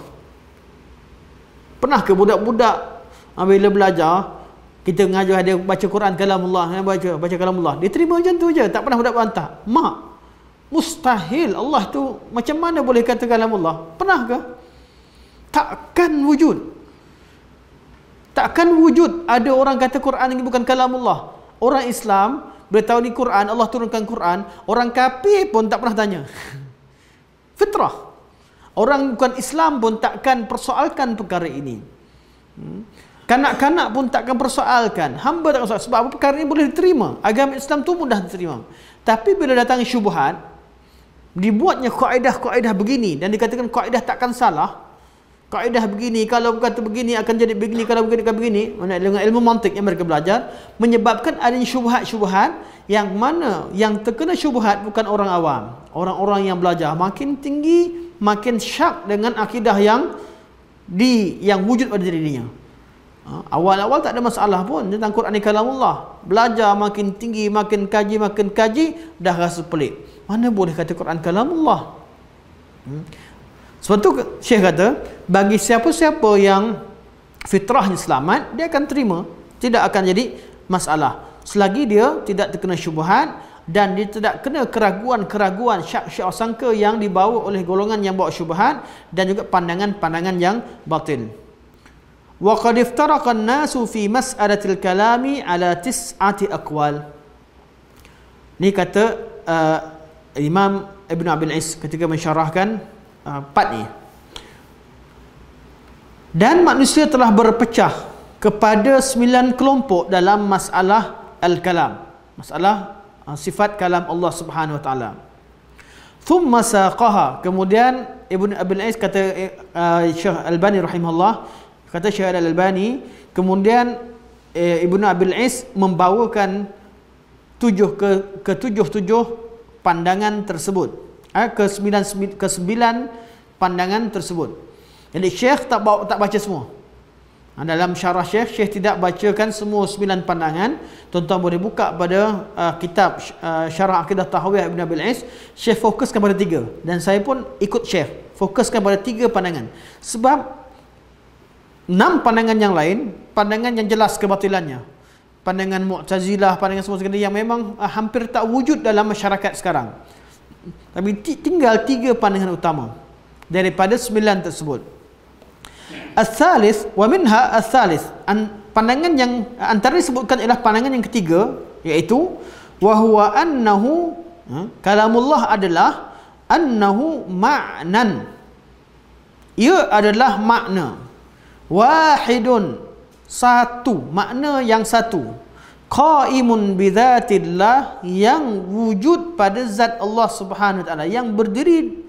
Speaker 1: Pernah ke budak-budak bila belajar, kita mengajar dia baca Quran kalamullah, baca kalamullah, dia terima macam tu je, tak pernah budak bantah? Mak, mustahil. Allah tu macam mana boleh kata kalamullah? Pernah ke? Takkan wujud ada orang kata Quran ini bukan kalamullah. Orang Islam beritahu ni Quran, Allah turunkan Quran, orang kafir pun tak pernah tanya. Fitrah. Orang bukan Islam pun takkan persoalkan perkara ini. Kanak-kanak pun takkan persoalkan, hamba takkan persoalkan, sebab apa? Perkara ini boleh diterima, agama Islam tu mudah diterima. Tapi bila datang syubhat, dibuatnya kaedah-kaedah begini dan dikatakan kaedah takkan salah. Kaedah begini, kalau kata begini akan jadi begini, kalau begini akan begini. Dengan ilmu mantik yang mereka belajar, menyebabkan adanya syubhat-syubhat yang mana yang terkena syubhat bukan orang awam, orang-orang yang belajar makin tinggi, makin syak dengan akidah yang wujud pada dirinya. Awal-awal tak ada masalah pun tentang Quran kalamullah. Belajar makin tinggi, makin kaji, dah rasa pelik. Mana boleh kata Quran kalamullah? Sebab tu Syekh kata, bagi siapa-siapa yang fitrahnya selamat, dia akan terima, tidak akan jadi masalah selagi dia tidak terkena syubhat dan dia tidak kena keraguan-keraguan, syak-syak sangka yang dibawa oleh golongan yang bawa syubhat dan juga pandangan-pandangan yang batil. Wa qad iftaraqa an-nasu fi mas'alatil kalami ala 9 aqwal. Ni kata Imam Ibn Abil Is ketika mensyarahkan part ni. Dan manusia telah berpecah kepada 9 kelompok dalam masalah al-kalam, masalah sifat kalam Allah Subhanahu wa taala. Thumma saqaha, kemudian Ibn Abil Is kata Syekh Al-Albani rahimahullah, kata Syekh Al-Albani, kemudian Ibnu Abil Is membawakan ke tujuh pandangan tersebut, ke sembilan pandangan tersebut. Jadi Syekh tak baca semua. Dalam syarah Syekh tidak bacakan semua 9 pandangan. Tuan-tuan boleh buka pada kitab Syarah Aqidah Tahawiyah Ibn Abil Is. Syekh fokuskan pada 3, dan saya pun ikut Syekh, fokuskan pada 3 pandangan. Sebab 6 pandangan yang lain, pandangan yang jelas kebatilannya, pandangan Mu'tazilah, pandangan semua sekali yang memang hampir tak wujud dalam masyarakat sekarang. Tapi tinggal 3 pandangan utama daripada 9 tersebut. Al-thalith wa minha al-thalith, pandangan yang antara disebutkan ialah pandangan yang ketiga, iaitu wa huwa annahu, kalamullah adalah annahu ma'nan, ia adalah makna, wahidun, satu, makna yang satu, qaimun bidzatillah, yang wujud pada zat Allah Subhanahu wa taala, yang berdiri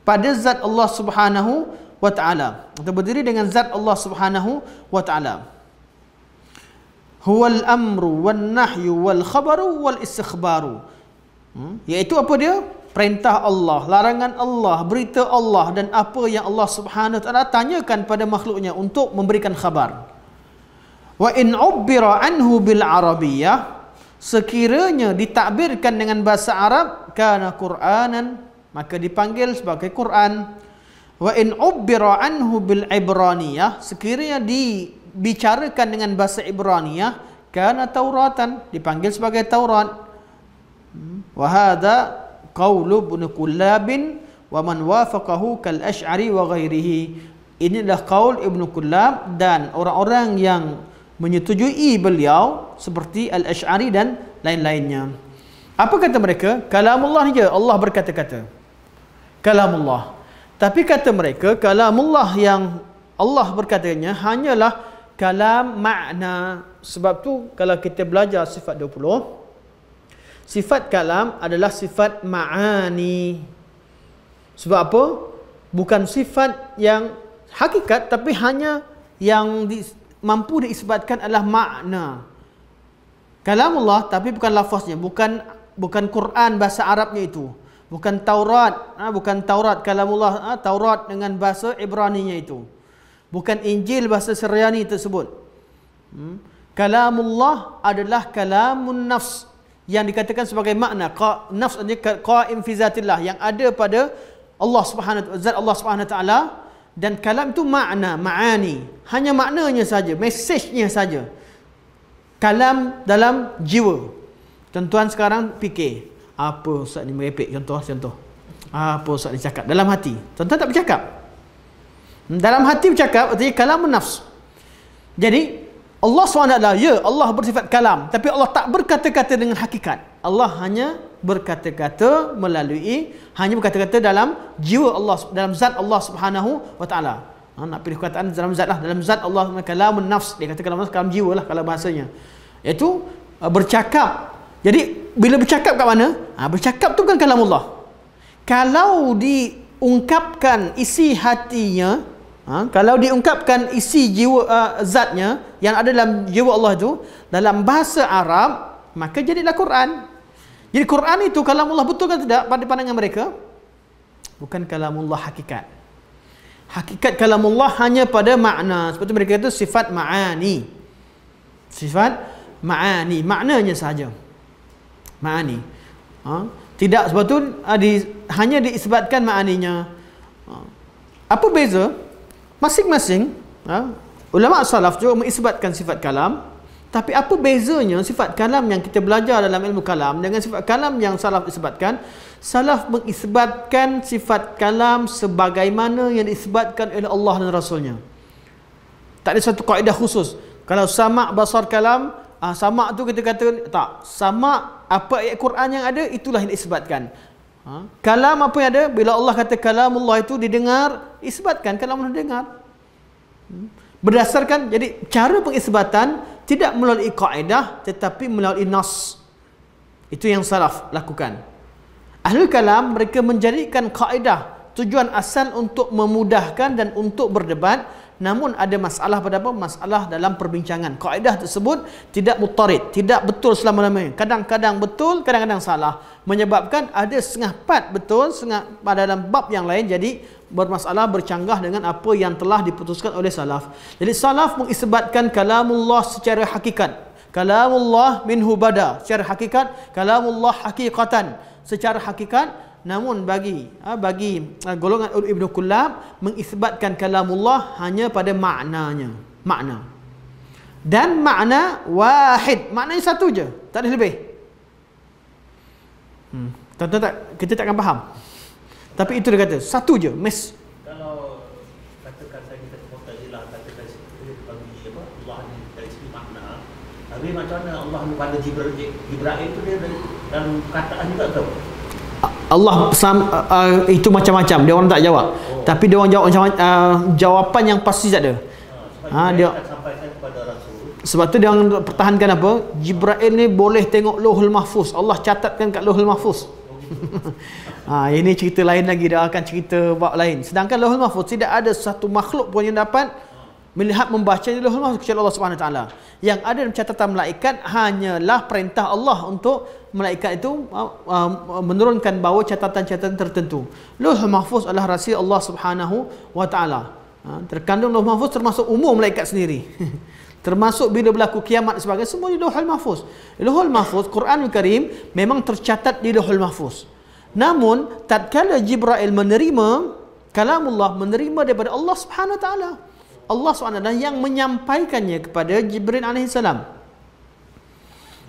Speaker 1: pada zat Allah Subhanahu wa ta'ala, atau berdiri dengan zat Allah Subhanahu wa ta'ala. Huwal amru wan nahyu wal khabaru wal istikhbaru, iaitu apa dia? Perintah Allah, larangan Allah, berita Allah, dan apa yang Allah Subhanahu wa ta'ala tanyakan pada makhluknya untuk memberikan khabar. Wa in ubbira anhu bil arabiyyah, sekiranya ditakbirkan dengan bahasa Arab, kana Qur'anan, maka dipanggil sebagai Quran. Wa in ubbira anhu bil ibraniyah, sekiranya dibicarakan dengan bahasa Ibraniyah, kana Tauratan, dipanggil sebagai Taurat. Wa hadha qaulu Ibnu Kullab wa man wafaqahu kal Asy'ari wa ghairihi. Inilah qaul Ibnu Kullab dan orang-orang yang menyetujui beliau seperti Al-Asy'ari dan lain-lainnya. Apa kata mereka? Kalamullah je, Allah berkata-kata. Kalamullah. Tapi kata mereka, kalamullah yang Allah berkatanya hanyalah kalam makna. Sebab tu kalau kita belajar sifat 20, sifat kalam adalah sifat ma'ani. Sebab apa? Bukan sifat yang hakikat, tapi hanya yang mampu diisbatkan adalah makna. Kalamullah tapi bukan lafaznya, bukan Quran bahasa Arabnya itu. Bukan Taurat, bukan Taurat kalamullah, Taurat dengan bahasa Ibraninya itu. Bukan Injil bahasa Syriani tersebut. Kalamullah adalah kalamun nafs, yang dikatakan sebagai makna. Nafs artinya qaim fi zatillah, yang ada pada Allah Subhanahu wa ta'ala, zat Allah Subhanahu wa ta'ala. Dan kalam itu makna, ma'ani, hanya maknanya saja, mesejnya saja. Kalam dalam jiwa. Tuan-tuan sekarang fikir, apa Ustaz ni merepek, contoh. Apa Ustaz ni cakap dalam hati. Tuan-tuan tak bercakap. Dalam hati bercakap, artinya kalamun nafs. Jadi Allah SWT, ya, Allah bersifat kalam, tapi Allah tak berkata-kata dengan hakikat. Allah hanya berkata-kata hanya berkata-kata dalam jiwa Allah, dalam zat Allah Subhanahu wa ta'ala. Nak pilih perkataan dalam zat lah, dalam zat Allah, kalamun nafs, dia kata kalamun nafs, kalam jiwa lah kalau bahasanya. Iaitu bercakap. Jadi bila bercakap kat mana? Bercakap tu bukan kalamullah. Kalau diungkapkan isi hatinya, kalau diungkapkan isi jiwa zatnya yang ada dalam jiwa Allah itu dalam bahasa Arab, maka jadilah Quran. Jadi Quran itu kalamullah betul kan tidak pada pandangan mereka? Bukan kalamullah hakikat. Hakikat kalamullah hanya pada makna. Seperti mereka itu sifat ma'ani. Sifat ma'ani, maknanya sahaja. Ma'ani. Tidak sebab tu hanya diisbatkan ma'aninya. Apa beza? Masing-masing ulama salaf juga mengisbatkan sifat kalam. Tapi apa bezanya sifat kalam yang kita belajar dalam ilmu kalam dengan sifat kalam yang salaf isbatkan? Salaf mengisbatkan sifat kalam sebagaimana yang diisbatkan oleh Allah dan Rasulnya. Tak ada satu kaedah khusus. Kalau sama' basar kalam, sama' tu kita kata tak. Sama' apa ayat Quran yang ada, itulah yang diisbatkan. Kalam apa yang ada? Bila Allah kata kalamullah itu didengar, isbatkan kalamullah didengar. Berdasarkan, jadi cara pengisbatan tidak melalui kaedah tetapi melalui nas. Itu yang salaf lakukan. Ahli kalam mereka menjadikan kaedah tujuan asal untuk memudahkan dan untuk berdebat, namun ada masalah pada apa? Masalah dalam perbincangan. Kaedah tersebut tidak muttarid, tidak betul selama-lamanya. Kadang-kadang betul, kadang-kadang salah. Menyebabkan ada setengah part betul, setengah pada dalam bab yang lain jadi bermasalah, bercanggah dengan apa yang telah diputuskan oleh salaf. Jadi salaf mengisbatkan kalamullah secara hakikat. Kalamullah minhu bada, secara hakikat. Kalamullah hakikatan, secara hakikat. Namun bagi golongan Ibn Kullab mengisbatkan kalamullah hanya pada maknanya, makna. Dan makna wahid, maknanya satu je, tak ada lebih. Tuan-tuan tak, kita takkan faham. Tapi itu dia kata, satu je, mes.
Speaker 2: Kalau katakan saya kita Mu'tazilah katakan bagi apa Allah ni dari segi makna, tapi macam mana Allah ni pada Jibril itu dia dalam kataan juga tu.
Speaker 1: Allah itu macam-macam, dia orang tak jawab. Tapi dia orang jawab macam jawapan yang pasti tak ada. Dia
Speaker 2: sampaikan kepada Rasul.
Speaker 1: Sebab tu dia orang pertahankan apa? Jibril ni boleh tengok Lauhul Mahfuz. Allah catatkan kat Lauhul Mahfuz. Ini cerita lain lagi, dia akan cerita bab lain. Sedangkan Lauhul Mahfuz tidak ada satu makhluk pun yang dapat melihat membaca di Lauhul Mahfuz kecuali Allah Subhanahu Wa Taala. Yang ada dalam catatan malaikat hanyalah perintah Allah untuk malaikat itu menurunkan bawa catatan-catatan tertentu. Lauhul Mahfuz adalah rahsia Allah Subhanahu Wa Taala. Terkandung Lauhul Mahfuz termasuk umur malaikat sendiri. Termasuk bila berlaku kiamat dan sebagainya, semua di Lauhul Mahfuz. Lauhul Mahfuz, Quranul Karim memang tercatat di Lauhul Mahfuz. Namun tatkala Jibril menerima kalamullah, menerima daripada Allah Subhanahu Wa Taala, Allah SWT yang menyampaikannya kepada Jibril AS.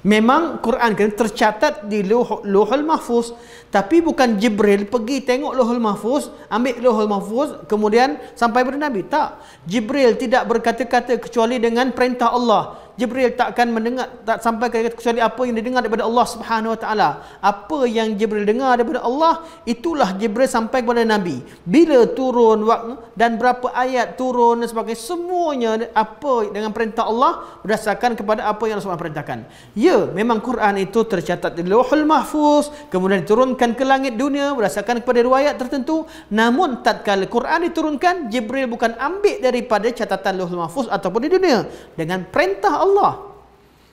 Speaker 1: Memang Quran kan tercatat di Lauhul Mahfuz, tapi bukan Jibril pergi tengok Lauhul Mahfuz, ambil Lauhul Mahfuz kemudian sampai kepada Nabi. Tak. Jibril tidak berkata-kata kecuali dengan perintah Allah. Jibril tak akan mendengar, tak sampai kecuali apa yang didengar daripada Allah Subhanahu Wa Taala. Apa yang Jibril dengar daripada Allah, itulah Jibril sampai kepada Nabi. Bila turun waktu dan berapa ayat turun dan sebagainya, semuanya apa dengan perintah Allah berdasarkan kepada apa yang Allah perintahkan. Ya, memang Quran itu tercatat di Lauhul Mahfuz, kemudian diturunkan ke langit dunia berdasarkan kepada riwayat tertentu. Namun tatkala Quran diturunkan, Jibril bukan ambil daripada catatan Lauhul Mahfuz ataupun di dunia, dengan perintah Allah.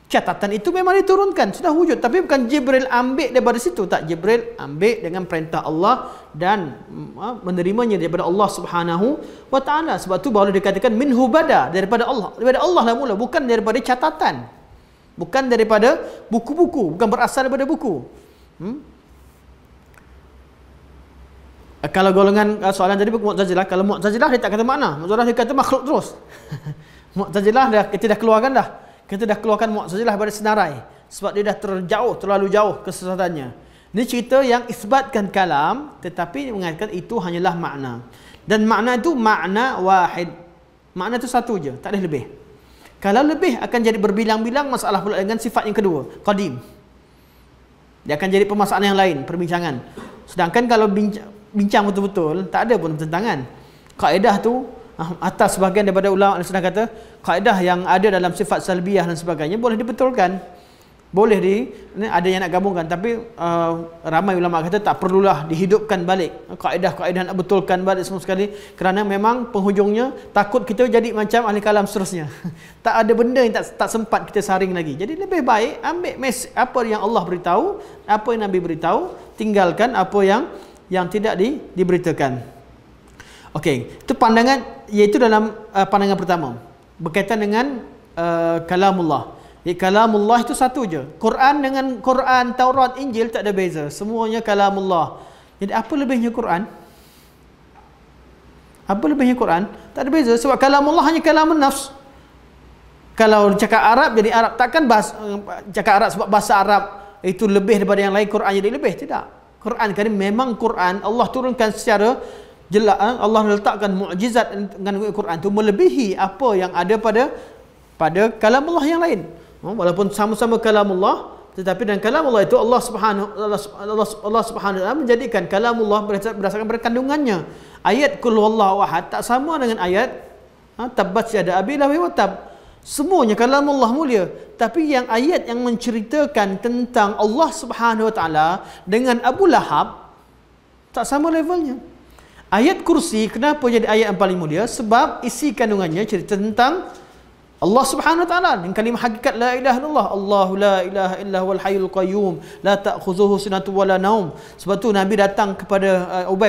Speaker 1: Catatan itu memang diturunkan, sudah wujud, tapi bukan Jibril ambil daripada situ. Tak, Jibril ambil dengan perintah Allah dan menerimanya daripada Allah Subhanahu Wa Taala. Sebab tu baru dikatakan minhu bada, daripada Allah. Daripada Allah lah mula, bukan daripada catatan. Bukan daripada buku-buku, bukan berasal daripada buku. Kalau golongan soalan tadi Mu'tazilah, kalau Mu'tazilah dia tak kata makna, Mu'tazilah dia kata makhluk terus. Mu'tazilah kita dah keluarkan dah. Kita dah keluarkan Mu'tazilah daripada senarai sebab dia dah terlalu jauh kesesatannya. Ini cerita yang isbatkan kalam tetapi mengatakan itu hanyalah makna. Dan makna itu makna wahid. Makna itu satu je, tak ada lebih. Kalau lebih akan jadi berbilang-bilang masalah pula dengan sifat yang kedua, qadim. Dia akan jadi permasalahan yang lain, perbincangan. Sedangkan kalau bincang betul-betul, tak ada pun pertentangan. Kaedah tu atas sebahagian daripada ulama yang sudah kata kaedah yang ada dalam sifat salbiyah dan sebagainya boleh dibetulkan, boleh ada yang nak gabungkan, tapi ramai ulama kata tak perlulah dihidupkan balik kaedah-kaedah, nak betulkan balik semua sekali, kerana memang penghujungnya takut kita jadi macam ahli kalam seterusnya. Tak ada benda yang tak sempat kita saring lagi. Jadi lebih baik ambil apa yang Allah beritahu, apa yang Nabi beritahu, tinggalkan apa yang tidak diberitakan. Okey, itu pandangan, iaitu dalam pandangan pertama berkaitan dengan kalamullah. Kalamullah itu satu je. Quran dengan Quran, Taurat, Injil tak ada beza. Semuanya kalamullah. Jadi apa lebihnya Quran? Apa lebihnya Quran? Tak ada beza, sebab kalamullah hanya kalamun nafs. Kalau cakap Arab jadi Arab, takkan cakap Arab sebab bahasa Arab itu lebih daripada yang lain, Quran jadi lebih. Tidak. Quran kan memang Quran Allah turunkan secara jelas. Allah letakkan mukjizat dengan Quran itu melebihi apa yang ada pada kalamullah yang lain. Walaupun sama-sama kalamullah, tetapi dan kalamullah itu Allah Subhanahu wa taala menjadikan kalamullah berdasarkan kandungannya. Ayat qul huwallahu ahad tak sama dengan ayat tabbat yada abi lahab wa tab. Semuanya kalamullah mulia, tapi yang ayat yang menceritakan tentang Allah Subhanahu wa taala dengan Abu Lahab tak sama levelnya. Ayat kursi kenapa jadi ayat yang paling mulia? Sebab isi kandungannya cerita tentang Allah Subhanahu wa taala, dengan kalimah hakikat la ilaha illallah, Allahu la ilaha illa huwal hayyul qayyum la ta'khuzuhu sinatun wala naum. Sebab tu Nabi datang kepada Ubay